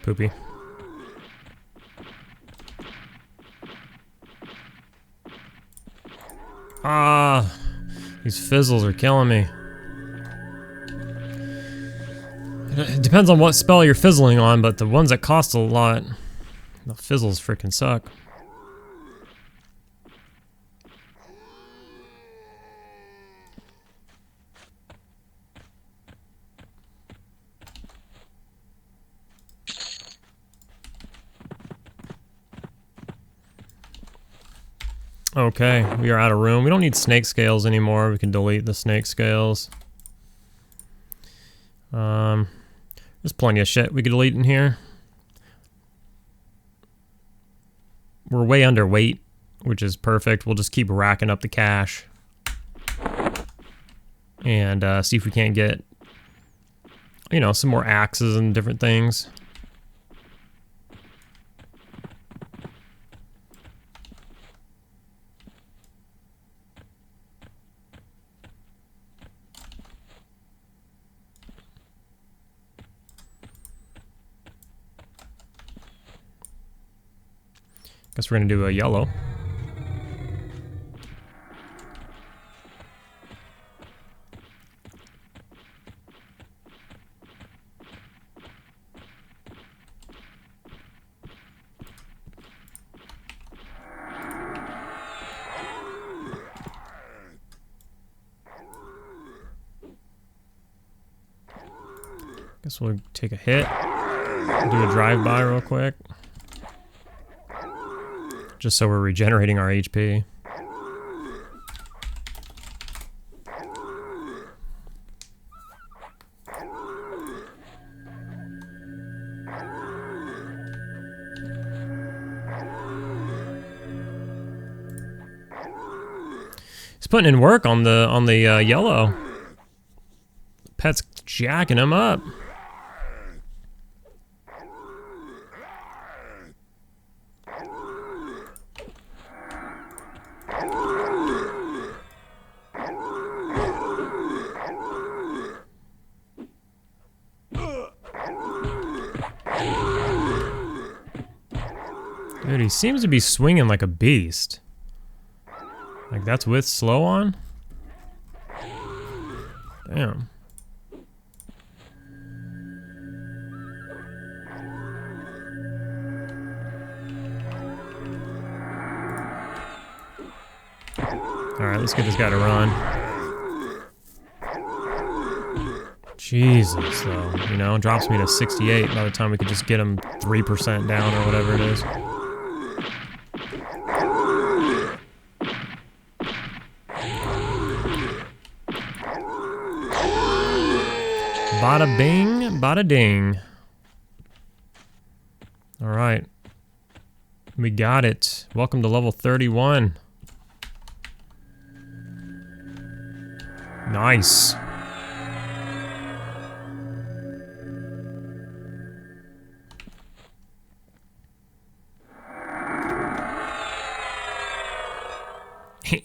Poopy. Ah, these fizzles are killing me. It depends on what spell you're fizzling on, but the ones that cost a lot, the fizzles freaking suck. Okay, we are out of room. We don't need snake scales anymore. We can delete the snake scales. There's plenty of shit we could delete in here. We're way underweight, which is perfect. We'll just keep racking up the cash. And see if we can't get, you know, some more axes and different things. Guess we're gonna do a yellow. Guess we'll take a hit, do a drive-by real quick. Just so we're regenerating our HP. He's putting in work on the yellow. Pet's jacking him up. Dude, he seems to be swinging like a beast. Like, that's with slow on? Damn. Alright, let's get this guy to run. Jesus, though. You know, drops me to 68 by the time we could just get him 3% down or whatever it is. Bada bing, bada ding. Alright. We got it. Welcome to level 31. Nice.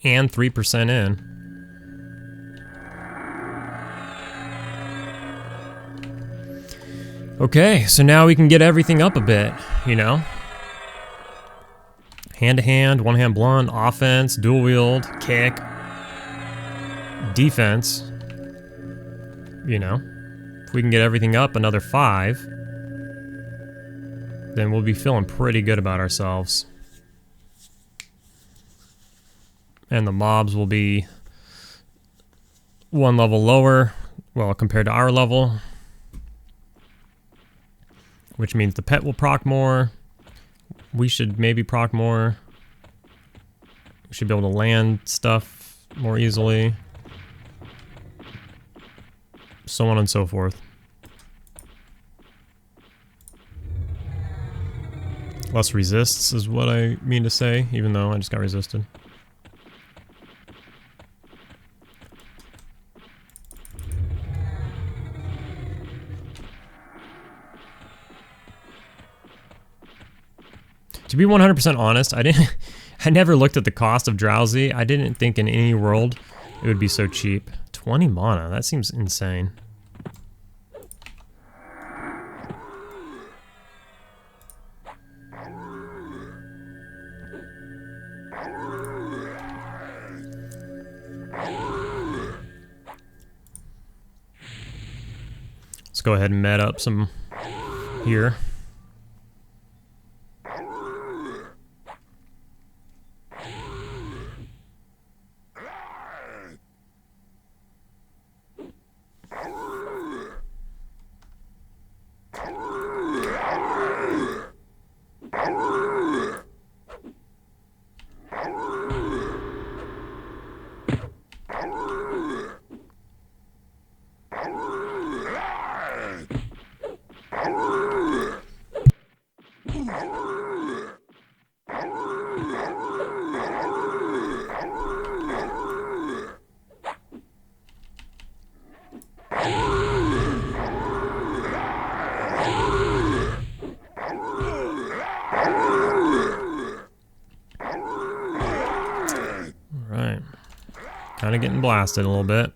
And 3% in. Okay, so now we can get everything up a bit, you know? Hand-to-hand, one-hand blunt, offense, dual-wield, kick, defense. You know? If we can get everything up another 5, then we'll be feeling pretty good about ourselves. And the mobs will be 1 level lower, well, compared to our level. Which means the pet will proc more. We should maybe proc more. We should be able to land stuff more easily. So on and so forth. Less resists is what I mean to say, even though I just got resisted. To be 100% honest, I never looked at the cost of Drowsy. I didn't think in any world it would be so cheap. 20 mana, that seems insane. Let's go ahead and med up some here. Kind of getting blasted a little bit.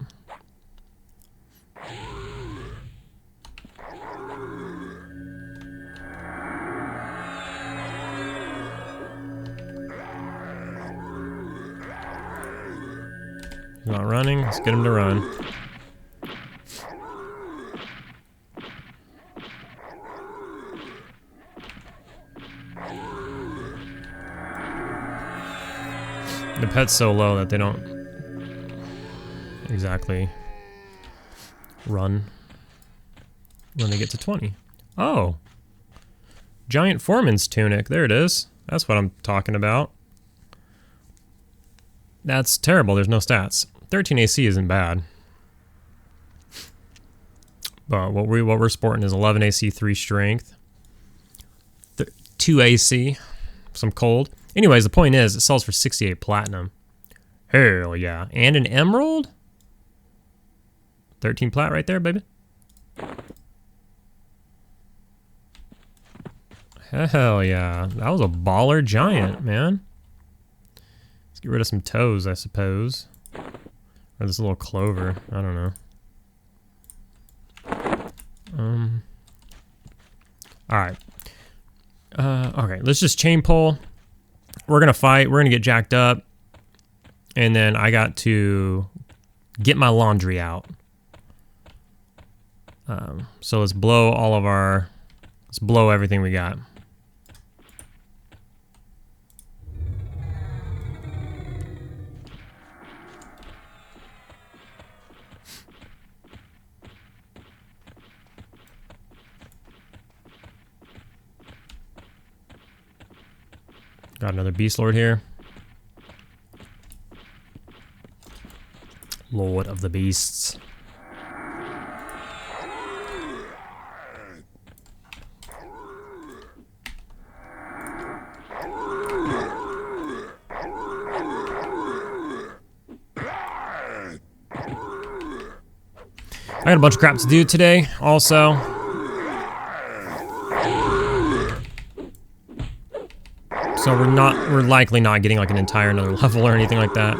He's not running. Let's get him to run. The pet's so low that they don't exactly run when they get to 20. Oh. Giant Foreman's Tunic. There it is. That's what I'm talking about. That's terrible. There's no stats. 13 AC isn't bad. But what we're sporting is 11 AC, 3 strength. 2 AC, some cold. Anyways, the point is, it sells for 68 platinum. Hell yeah. And an emerald? 13 plat right there, baby. Hell yeah. That was a baller giant, man. Let's get rid of some toes, I suppose. Or this little clover. I don't know. Alright. Okay, let's just chain pull. We're gonna fight. We're gonna get jacked up. And then I got to get my laundry out. So let's blow all of our... Let's blow everything we got. Got another Beastlord here. Lord of the Beasts. I got a bunch of crap to do today, also. So we're likely not getting like an entire another level or anything like that.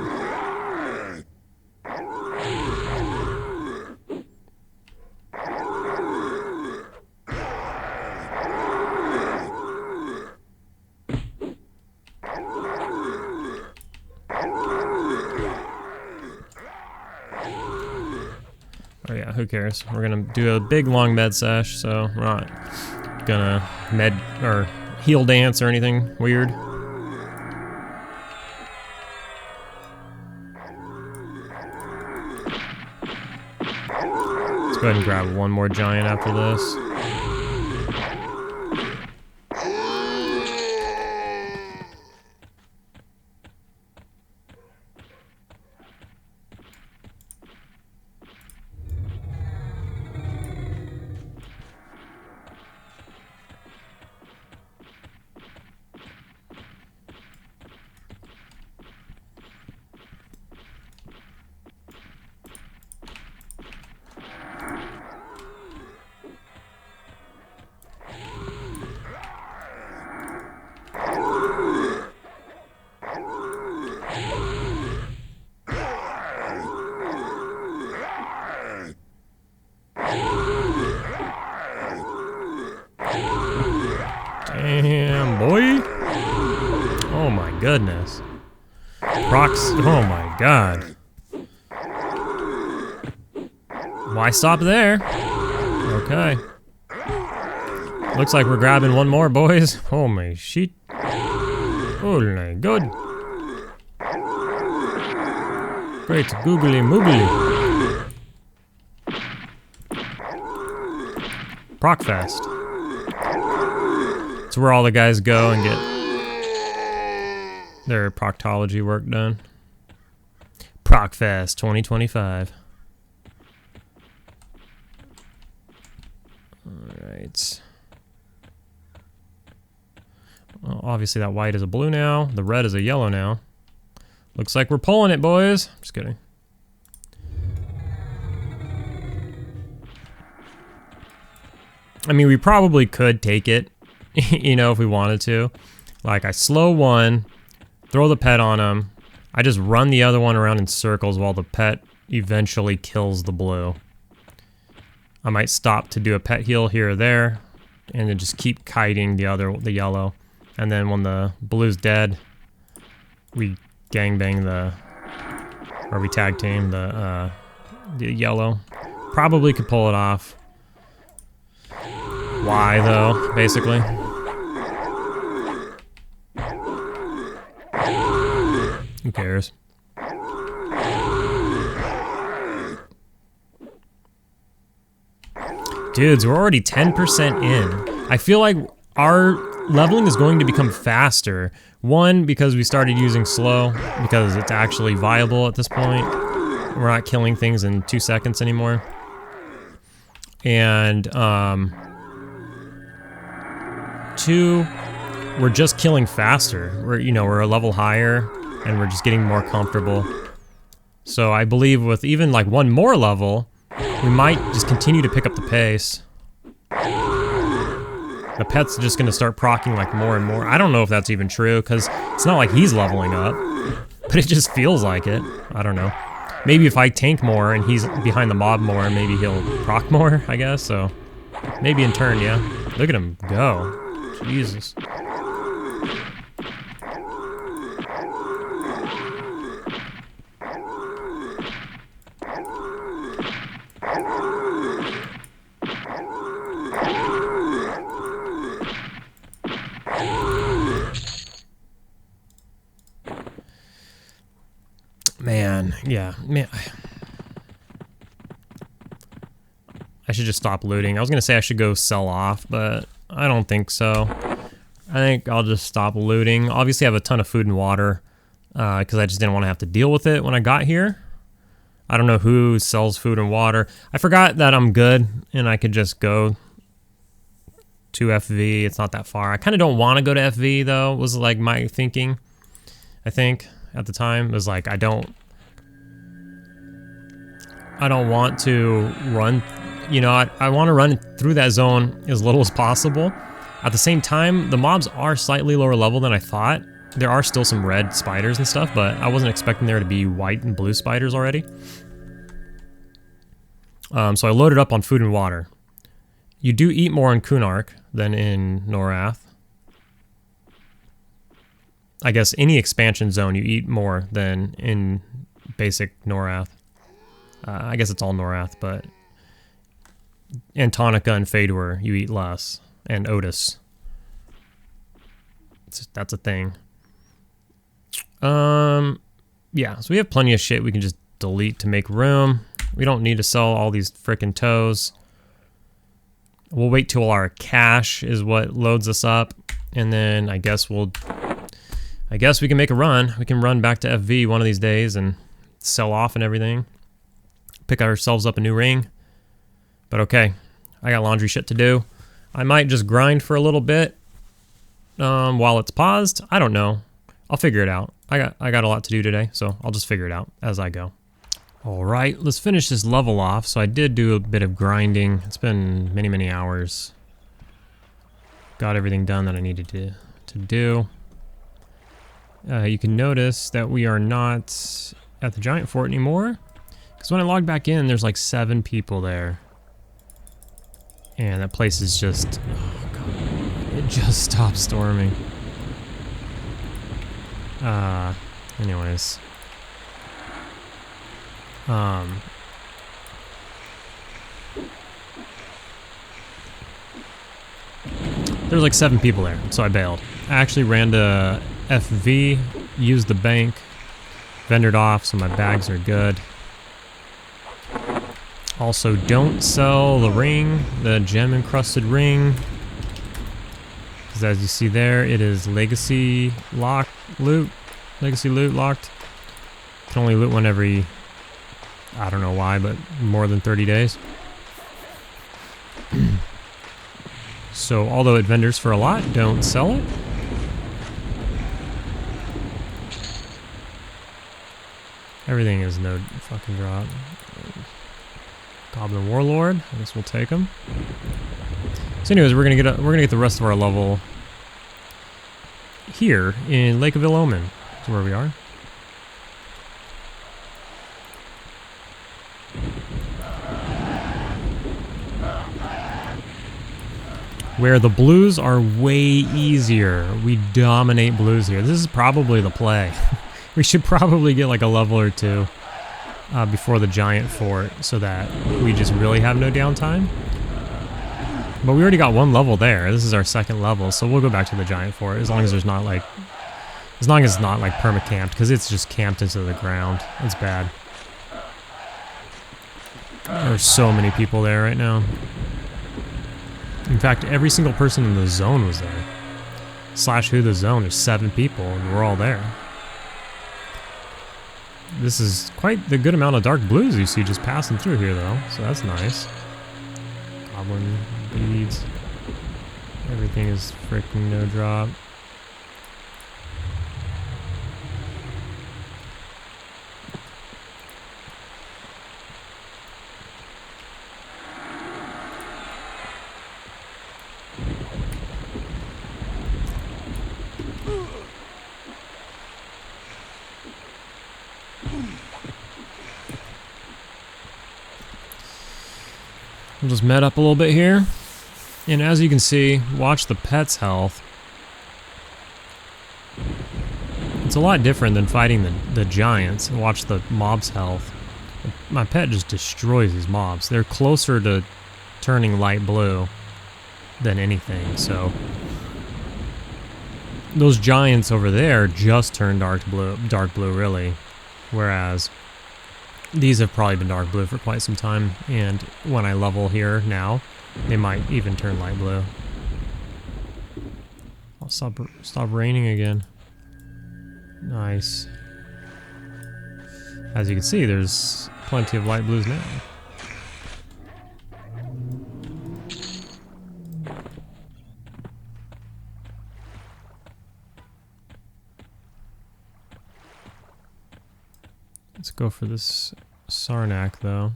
Oh yeah, who cares? We're gonna do a big long med sesh, so we're not gonna med or heal dance or anything weird. Let's go ahead and grab one more giant after this. Damn, boy. Oh my goodness. Procs, oh my god. Why stop there? Okay. Looks like we're grabbing one more, boys. Oh my shit. Oh my god. Great googly moogly. Procfest. It's where all the guys go and get their proctology work done. Procfest 2025. Alright. Well, obviously that white is a blue now. The red is a yellow now. Looks like we're pulling it, boys. Just kidding. I mean, we probably could take it, you know, if we wanted to. Like, I slow one, throw the pet on him. I just run the other one around in circles while the pet eventually kills the blue. I might stop to do a pet heal here or there, and then just keep kiting the yellow. And then when the blue's dead, we gangbang or we tag team the yellow. Probably could pull it off. Why though, basically? Who cares? Dudes, we're already 10% in. I feel like our leveling is going to become faster. One, because we started using slow, because it's actually viable at this point. We're not killing things in 2 seconds anymore. And, two, we're just killing faster. We're a level higher, and we're just getting more comfortable. So I believe with even like one more level, we might just continue to pick up the pace. The pet's just gonna start proccing like more and more. I don't know if that's even true, because it's not like he's leveling up, but it just feels like it. I don't know. Maybe if I tank more and he's behind the mob more, maybe he'll proc more, I guess, so. Maybe in turn, yeah. Look at him go. Jesus. Man, yeah, man. I should just stop looting. I was gonna say I should go sell off, but I don't think so. I think I'll just stop looting. Obviously I have a ton of food and water, because I just didn't want to have to deal with it when I got here. I don't know who sells food and water. I forgot that I'm good and I could just go to FV. It's not that far. I kind of don't want to go to FV though, was like my thinking. I think at the time it was like I don't want to run, you know, I want to run through that zone as little as possible. At the same time, the mobs are slightly lower level than I thought. There are still some red spiders and stuff, but I wasn't expecting there to be white and blue spiders already. So I loaded up on food and water. You do eat more in Kunark than in Norath. I guess any expansion zone you eat more than in basic Norath. I guess it's all Norath, but Antonica and Fador you eat less, and Otis. That's a thing. Yeah, so we have plenty of shit we can just delete to make room. We don't need to sell all these frickin' toes. We'll wait till our cash is what loads us up, and then I guess we can make a run. We can run back to FV one of these days and sell off and everything. Pick ourselves up a new ring. But okay, I got laundry shit to do. I might just grind for a little bit while it's paused. I don't know. I'll figure it out. I got a lot to do today, so I'll just figure it out as I go. All right, let's finish this level off. So I did do a bit of grinding. It's been many, many hours. Got everything done that I needed to do. You can notice that we are not at the giant fort anymore. Because when I log back in, there's like 7 people there. And that place is just... oh god. It just stopped storming. Anyways. There's like 7 people there, so I bailed. I actually ran to FV, used the bank, vendored off, so my bags are good. Also, don't sell the ring, the gem-encrusted ring. Because as you see there, it is legacy locked loot. Legacy loot locked. Can only loot one every, I don't know why, but more than 30 days. So, although it vendors for a lot, don't sell it. Everything is no fucking drop. Goblin Warlord, I guess we'll take him. So anyways, we're gonna get the rest of our level here in Lake of Ill-Omen. That's where we are. Where the blues are way easier. We dominate blues here. This is probably the play. We should probably get like a level or 2 before the giant fort so that we just really have no downtime. But we already got 1 level there. This is our 2nd level, so we'll go back to the giant fort as long as there's not like, as long as it's not like perma-camped, because it's just camped into the ground. It's bad. There's so many people there right now. In fact, every single person in the zone was there. Slash who the zone, there's 7 people and we're all there. This is quite the good amount of dark blues you see just passing through here though, so that's nice. Goblin beads. Everything is freaking no drop. We'll just med up a little bit here, And as you can see, watch the pet's health. It's a lot different than fighting the giants. Watch the mob's health. My pet just destroys these mobs. They're closer to turning light blue than anything, so those giants over there just turned dark blue really, whereas these have probably been dark blue for quite some time, and when I level here now, they might even turn light blue. I'll stop raining again. Nice. As you can see, there's plenty of light blues now. Let's go for this Sarnak, though.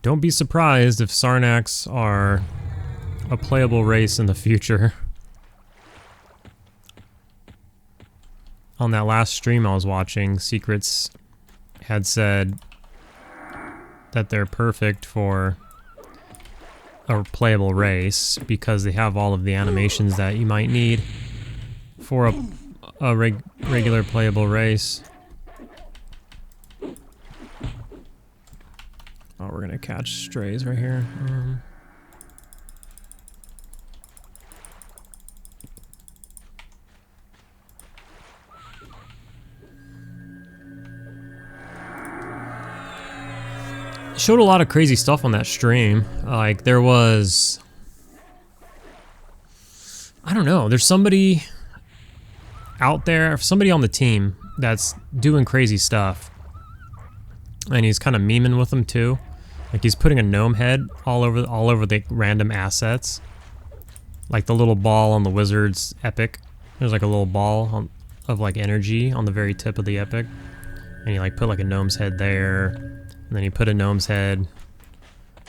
Don't be surprised if Sarnaks are a playable race in the future. On that last stream I was watching, Secrets had said that they're perfect for a playable race because they have all of the animations that you might need for a regular playable race. Oh, we're gonna catch strays right here. Showed a lot of crazy stuff on that stream. Like there was, I don't know, there's somebody out there, somebody on the team that's doing crazy stuff, and he's kind of memeing with them too. Like he's putting a gnome head all over the random assets, like the little ball on the wizard's epic. There's like a little ball of like energy on the very tip of the epic, and he like put like a gnome's head there, and then he put a gnome's head.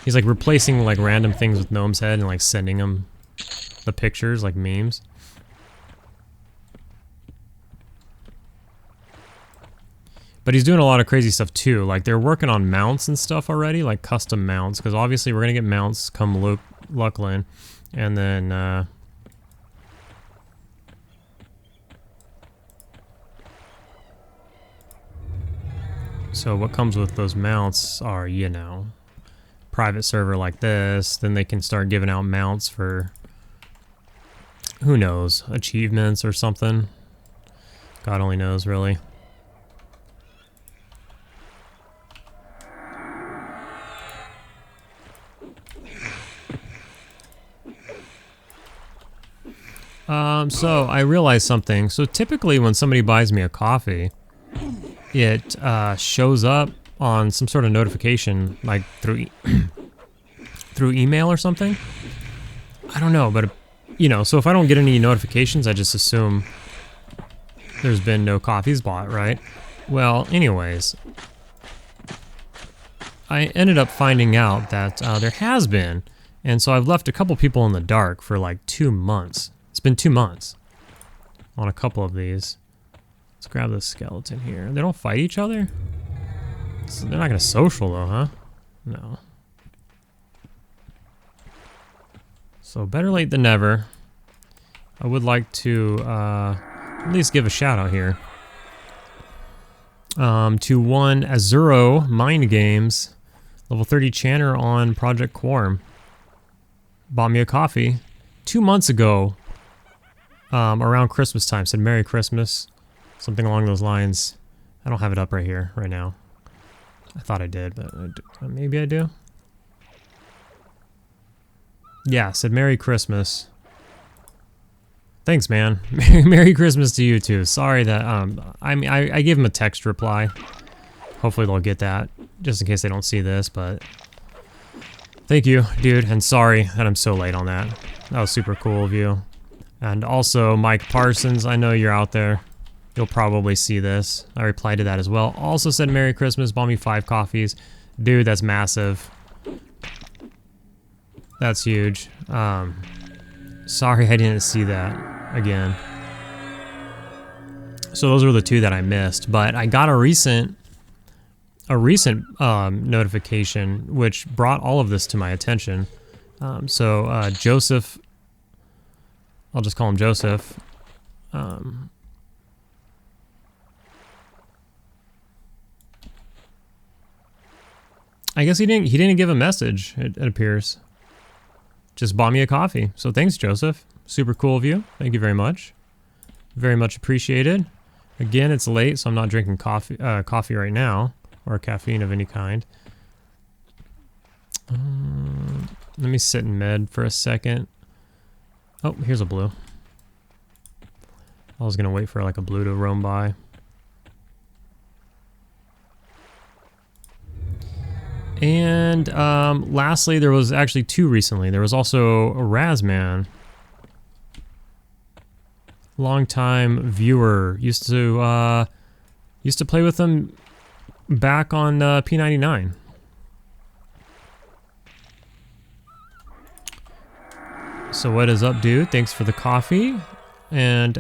He's like replacing like random things with gnome's head and like sending them the pictures like memes. But he's doing a lot of crazy stuff too. Like they're working on mounts and stuff already, like custom mounts, because obviously we're gonna get mounts come Luckland, and then so what comes with those mounts are, you know, private server like this. Then they can start giving out mounts for, who knows, achievements or something. God only knows, really. So I realized something. So typically when somebody buys me a coffee, it shows up on some sort of notification, like through email or something. I don't know, but you know, so if I don't get any notifications, I just assume there's been no coffees bought, right? Well, anyways, I ended up finding out that there has been, and so I've left a couple people in the dark for like 2 months. It's been 2 months on a couple of these. Let's grab this skeleton here. They don't fight each other? So they're not gonna social though, huh? No. So better late than never. I would like to at least give a shout out here to one Azuro Mind Games, level 30 Channer on Project Quarm. Bought me a coffee 2 months ago, around Christmas time. Said Merry Christmas, something along those lines. I don't have it up right here, right now. I thought I did, but maybe I do. Yeah, said Merry Christmas. Thanks, man. Merry Christmas to you too. Sorry that I gave him a text reply. Hopefully they'll get that, just in case they don't see this. But thank you, dude, and sorry that I'm so late on that. That was super cool of you. And also, Mike Parsons, I know you're out there. You'll probably see this. I replied to that as well. Also said Merry Christmas, bought me 5 coffees. Dude, that's massive. That's huge. Sorry I didn't see that again. So those were the 2 that I missed, but I got a recent a recent notification which brought all of this to my attention. So Joseph, I'll just call him Joseph. I guess he didn't give a message, it appears. Just bought me a coffee. So thanks, Joseph. Super cool of you. Thank you very much. Very much appreciated. Again, it's late, so I'm not drinking coffee right now, or caffeine of any kind. Let me sit in med for a second. Oh, here's a blue. I was gonna wait for like a blue to roam by. And lastly, there was actually two recently. There was also a Razman. Longtime viewer. Used to play with them back on P99. So what is up, dude? Thanks for the coffee. And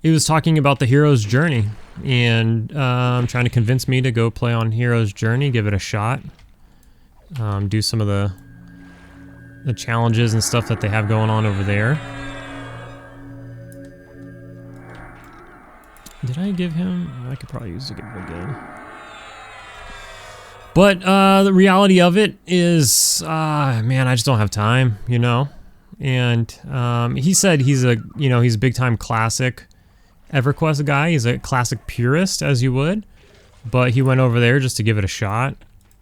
he was talking about the hero's journey, and trying to convince me to go play on hero's journey, give it a shot, do some of the challenges and stuff that they have going on over there. Did I give him? I could probably use to give him again. But the reality of it is, man, I just don't have time, you know. And he said he's a big time classic EverQuest guy. He's a classic purist, as you would. But he went over there just to give it a shot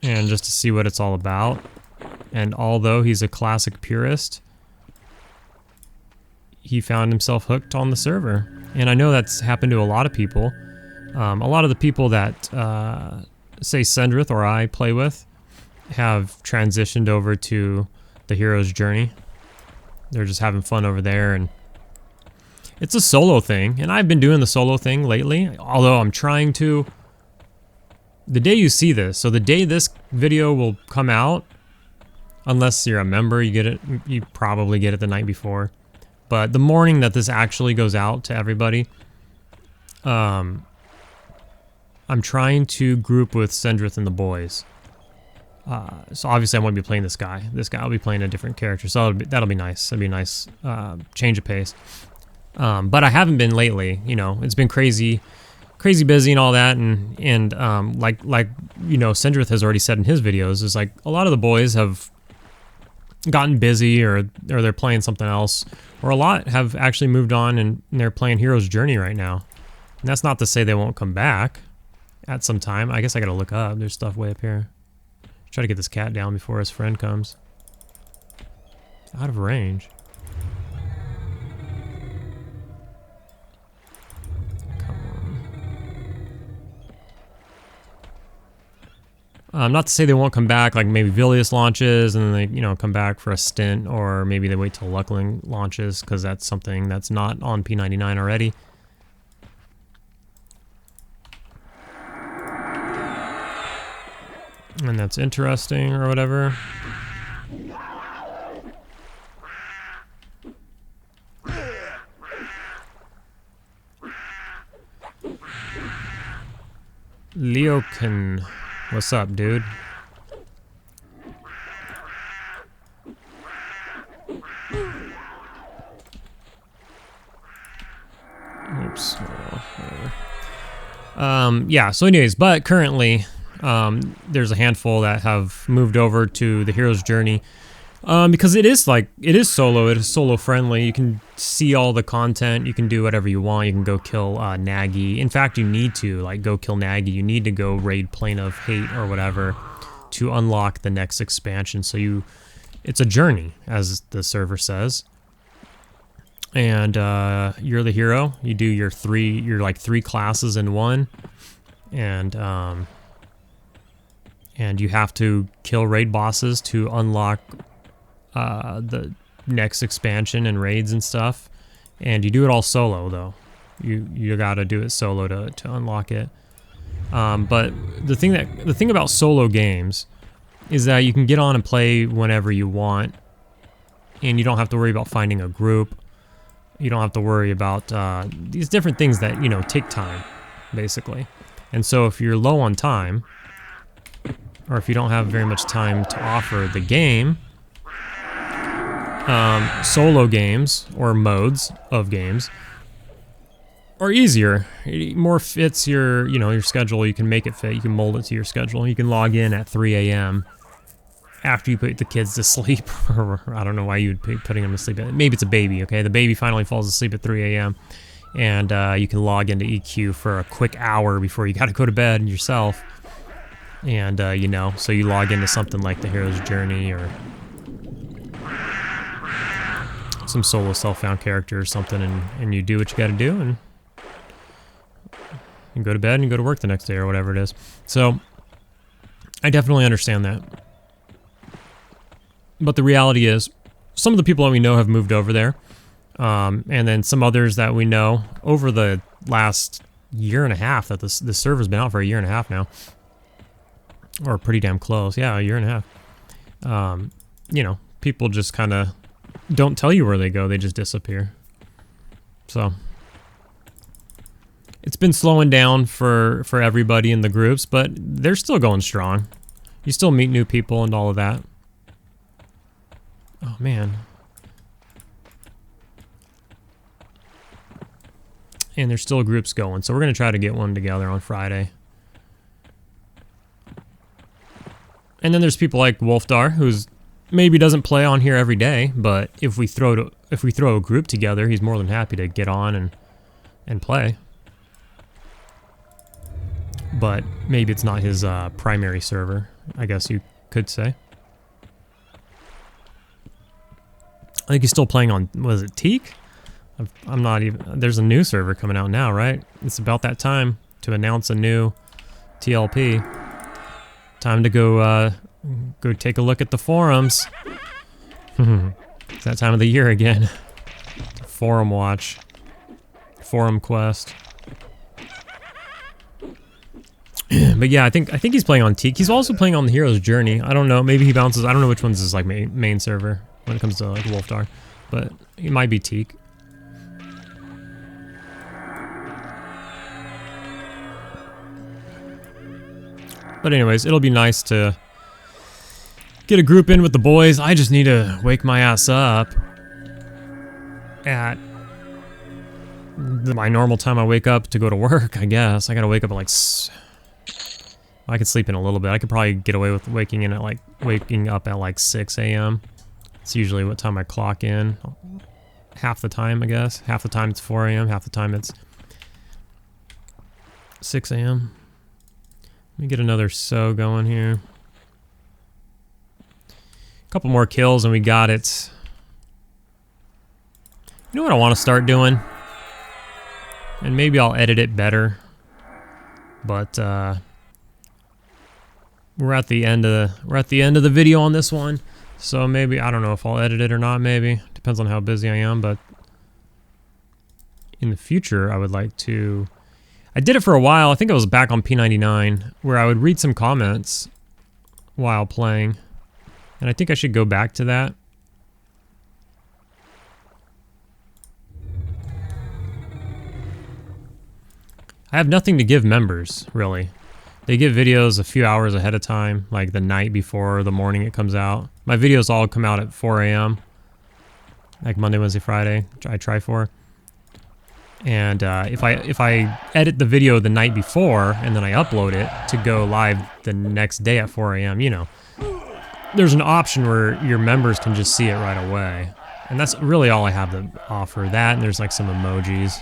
and just to see what it's all about. And although he's a classic purist, he found himself hooked on the server. And I know that's happened to a lot of people. A lot of the people that, say Sendrith or I play with, have transitioned over to the hero's journey. They're just having fun over there, and it's a solo thing. And I've been doing the solo thing lately, although I'm trying to. The day you see this, so the day this video will come out, unless you're a member, you probably get it the night before. But the morning that this actually goes out to everybody, I'm trying to group with Sendrith and the boys. So obviously I won't be playing this guy. This guy will be playing a different character, so that'll be nice. That'll be a nice change of pace. But I haven't been lately. You know, it's been crazy busy and all that, and like you know, Sendrith has already said in his videos, is like a lot of the boys have gotten busy, or they're playing something else, or a lot have actually moved on and they're playing Hero's Journey right now. And that's not to say they won't come back at some time. I guess I gotta look up. There's stuff way up here. Try to get this cat down before his friend comes. Out of range. Not to say they won't come back, like maybe Vilius launches and then they, you know, come back for a stint, or maybe they wait till Luckling launches, because that's something that's not on P99 already. And that's interesting, or whatever. Leocan. What's up, dude? Oops. Whatever. Yeah, so anyways, but currently, there's a handful that have moved over to the hero's journey. Because it is solo, it is solo friendly. You can see all the content, you can do whatever you want. You can go kill Nagy. In fact, you need to go kill Nagy. You need to go raid Plane of Hate or whatever to unlock the next expansion. So it's a journey, as the server says. And you're the hero. You do your three classes in one, and you have to kill raid bosses to unlock the next expansion and raids and stuff. And you do it all solo, though. You gotta do it solo to unlock it. But the thing about solo games is that you can get on and play whenever you want, and you don't have to worry about finding a group. You don't have to worry about these different things that, you know, take time, basically. And so if you're low on time, or if you don't have very much time to offer the game, solo games or modes of games are easier. It more fits your, you know, your schedule. You can make it fit. You can mold it to your schedule. You can log in at 3 a.m. after you put the kids to sleep. Or I don't know why you'd be putting them to sleep. Maybe it's a baby, okay? The baby finally falls asleep at 3 a.m. And you can log into EQ for a quick hour before you gotta go to bed yourself. And, you know, so you log into something like the Hero's Journey or some solo self-found character or something, and you do what you gotta do, and you go to bed and you go to work the next day or whatever it is. So, I definitely understand that. But the reality is, some of the people that we know have moved over there, and then some others that we know over the last year and a half that this server's been out for a year and a half now. Or pretty damn close. Yeah, a year and a half. You know, people just kind of don't tell you where they go. They just disappear. So it's been slowing down for everybody in the groups, but they're still going strong. You still meet new people and all of that. Oh, man. And there's still groups going, so we're going to try to get one together on Friday. And then there's people like Wolfdar, who's maybe doesn't play on here every day, but if we throw a group together, he's more than happy to get on and play. But maybe it's not his primary server, I guess you could say. I think he's still playing on, was it Teak? I'm not even, there's a new server coming out now, right? It's about that time to announce a new TLP. Time to go take a look at the forums. It's that time of the year again. Forum watch. Forum quest. But yeah, I think he's playing on Teak. He's also playing on the Hero's Journey. I don't know. Maybe he bounces. I don't know which one's his like main server when it comes to like Wolfdar, but he might be Teak. But anyways, it'll be nice to get a group in with the boys. I just need to wake my ass up at my normal time I wake up to go to work, I guess. I gotta wake up at like... I could sleep in a little bit. I could probably get away with waking up at like 6 a.m. It's usually what time I clock in. Half the time, I guess. Half the time it's 4 a.m. Half the time it's 6 a.m. Let me get another so going here. A couple more kills and we got it. You know what I want to start doing? And maybe I'll edit it better. But we're at the end of the video on this one. So maybe, I don't know if I'll edit it or not, maybe. Depends on how busy I am, but in the future I would like to... I did it for a while, I think it was back on P99, where I would read some comments while playing. And I think I should go back to that. I have nothing to give members, really. They get videos a few hours ahead of time, like the night before or the morning it comes out. My videos all come out at 4 a.m. Like Monday, Wednesday, Friday, I try for. And if I edit the video the night before and then I upload it to go live the next day at 4 a.m., you know, there's an option where your members can just see it right away. And that's really all I have to offer. That, and there's like some emojis.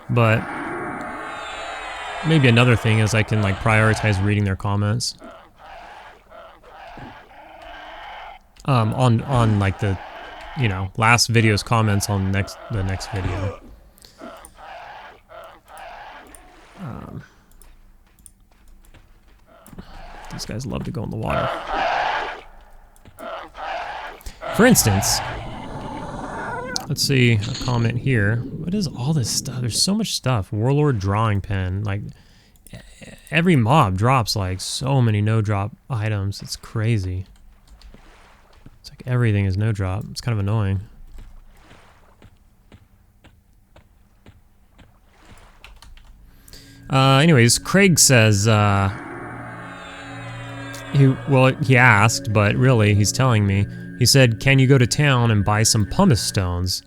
But maybe another thing is I can like prioritize reading their comments. On like the, you know, last video's comments on the next video. These guys love to go in the water. For instance, let's see a comment here. What is all this stuff? There's so much stuff. Warlord drawing pen. Like, every mob drops like so many no-drop items. It's crazy. It's like everything is no-drop. It's kind of annoying. Anyways, Craig says, he asked, but really he's telling me. He said, can you go to town and buy some pumice stones?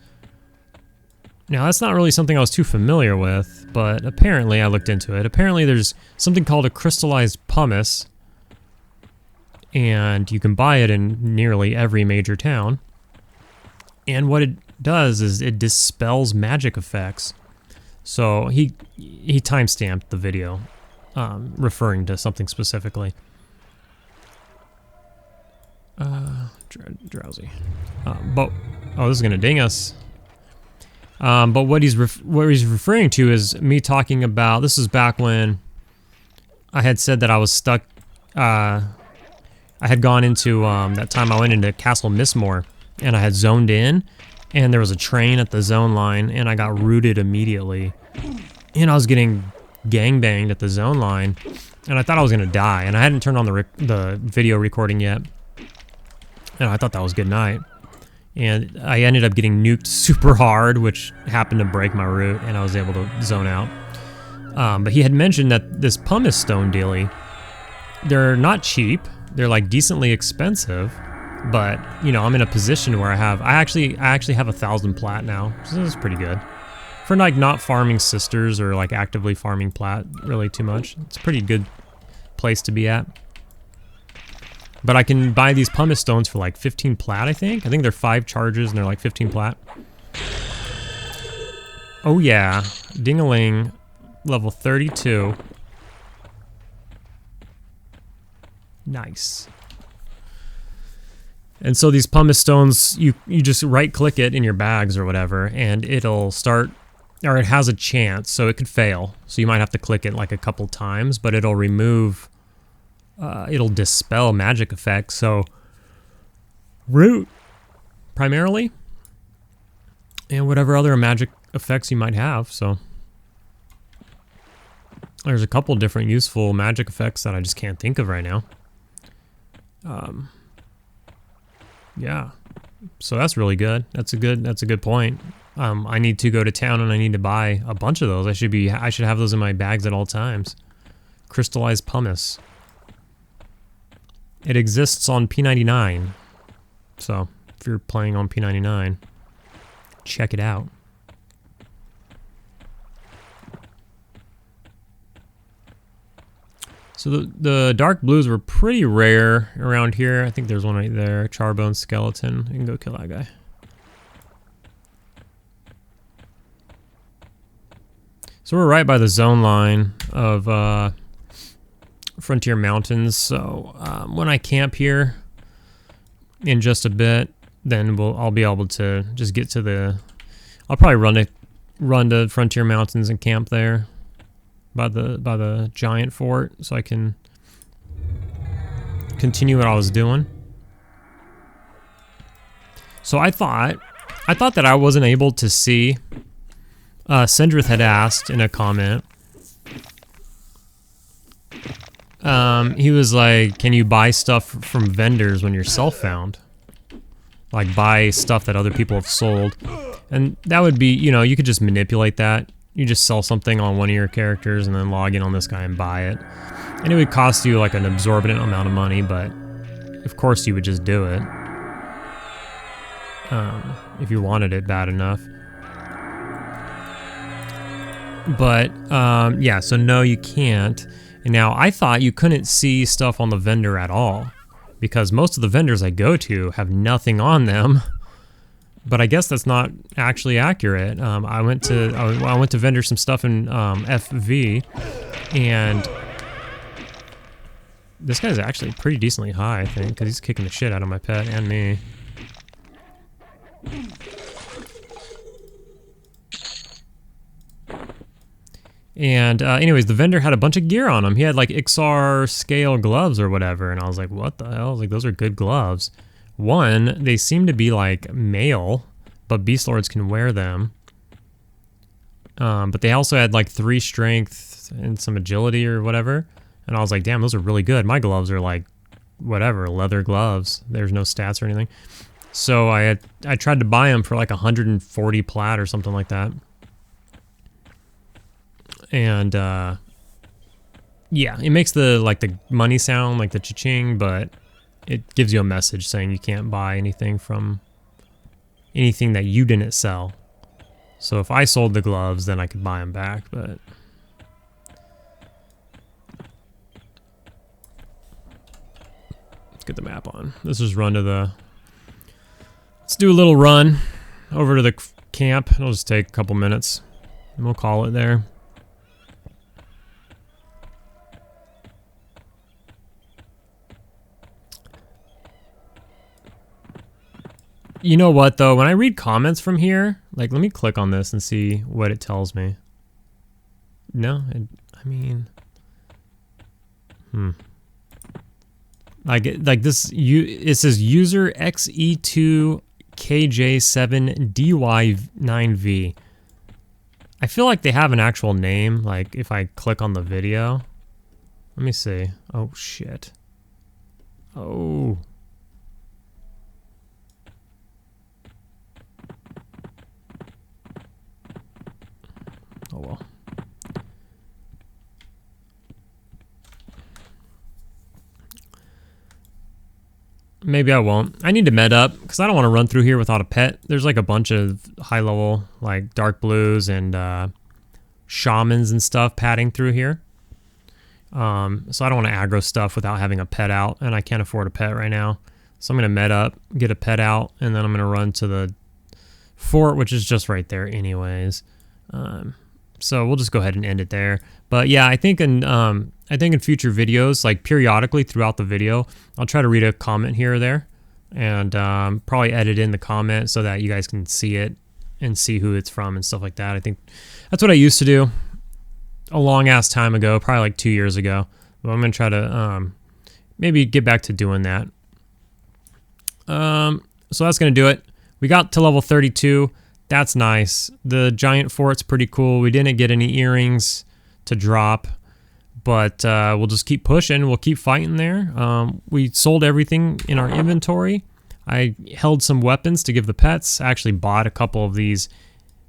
Now, that's not really something I was too familiar with, but apparently I looked into it. Apparently there's something called a crystallized pumice, and you can buy it in nearly every major town. And what it does is it dispels magic effects. So he timestamped the video, referring to something specifically. Drowsy. But this is gonna ding us. But what he's referring to is me talking about. This is back when I had said that I was stuck. I had gone into that time I went into Castle Mistmore, and I had zoned in, and there was a train at the zone line, and I got rooted immediately, and I was getting gangbanged at the zone line, and I thought I was gonna die, and I hadn't turned on the video recording yet, and I thought that was good night. And I ended up getting nuked super hard, which happened to break my root, and I was able to zone out. But he had mentioned that this pumice stone dealie, they're not cheap. They're like decently expensive, but you know, I'm in a position where I actually have 1,000 plat now, so this is pretty good. For like not farming sisters or like actively farming plat really too much. It's a pretty good place to be at. But I can buy these pumice stones for like 15 plat, I think. I think they're 5 charges and they're like 15 plat. Oh yeah, ding-a-ling, level 32. Nice. And so these pumice stones, you just right-click it in your bags or whatever, and it'll start, or it has a chance, so it could fail. So you might have to click it like a couple times, but it'll remove... it'll dispel magic effects, so root primarily, and whatever other magic effects you might have. So there's a couple different useful magic effects that I just can't think of right now. Yeah, so that's really good. That's a good point. I need to go to town and I need to buy a bunch of those. I should have those in my bags at all times. Crystallized pumice. It exists on P99, so if you're playing on P99, check it out. So the dark blues were pretty rare around here. I think there's one right there, Charbone Skeleton. You can go kill that guy. So we're right by the zone line of Frontier Mountains, so when I camp here in just a bit, then I'll be able to just get to the... I'll probably run to Frontier Mountains and camp there by the giant fort, so I can continue what I was doing. So I thought that I wasn't able to see. Sendrith had asked in a comment. He was like, can you buy stuff from vendors when you're self-found? Like buy stuff that other people have sold. And that would be, you know, you could just manipulate that. You just sell something on one of your characters and then log in on this guy and buy it. And it would cost you like an exorbitant amount of money, but of course you would just do it. If you wanted it bad enough. But, yeah, so no, you can't. And now, I thought you couldn't see stuff on the vendor at all, because most of the vendors I go to have nothing on them. But I guess that's not actually accurate. I went to vendor some stuff in FV, and this guy's actually pretty decently high, I think, because he's kicking the shit out of my pet and me. And anyways, the vendor had a bunch of gear on him. He had like Ixar scale gloves or whatever, and I was like, what the hell? I was like, those are good gloves. One, they seem to be like mail, but Beastlords can wear them. But they also had like 3 strength and some agility or whatever. And I was like, damn, those are really good. My gloves are like, whatever, leather gloves. There's no stats or anything. So I tried to buy them for like 140 plat or something like that. And Yeah, it makes the like the money sound, like the cha-ching, but it gives you a message saying you can't buy anything from anything that you didn't sell. So if I sold the gloves, then I could buy them back, but... Let's get the map on. Let's just run to the... Let's do a little run over to the camp. It'll just take a couple minutes, and we'll call it there. You know what, though? When I read comments from here, like, let me click on this and see what it tells me. No, I mean... Like this, it says user XE2KJ7DY9V. I feel like they have an actual name, like, if I click on the video. Let me see. Oh, shit. Oh... Oh well. Maybe I won't. I need to med up because I don't want to run through here without a pet. There's like a bunch of high level like dark blues and shamans and stuff padding through here. So I don't want to aggro stuff without having a pet out, and I can't afford a pet right now. So I'm going to med up, get a pet out, and then I'm going to run to the fort, which is just right there anyways. So we'll just go ahead and end it there. But yeah, I think in future videos, like periodically throughout the video, I'll try to read a comment here or there, and probably edit in the comment so that you guys can see it and see who it's from and stuff like that. I think that's what I used to do a long ass time ago, probably like 2 years ago. But I'm gonna try to maybe get back to doing that. So that's gonna do it. We got to level 32. That's nice. The giant fort's pretty cool. We didn't get any earrings to drop, but we'll just keep pushing. We'll keep fighting there. We sold everything in our inventory. I held some weapons to give the pets. I actually bought a couple of these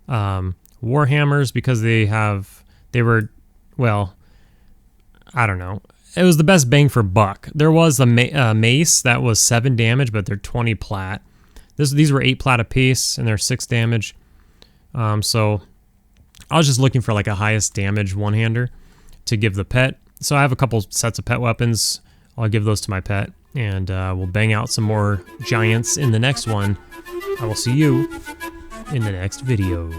warhammers because they were, well, I don't know. It was the best bang for buck. There was a mace that was 7 damage, but they're 20 plat. These were 8 plat apiece, and they're 6 damage. So I was just looking for like a highest damage one-hander to give the pet. So I have a couple sets of pet weapons. I'll give those to my pet, and we'll bang out some more giants in the next one. I will see you in the next video.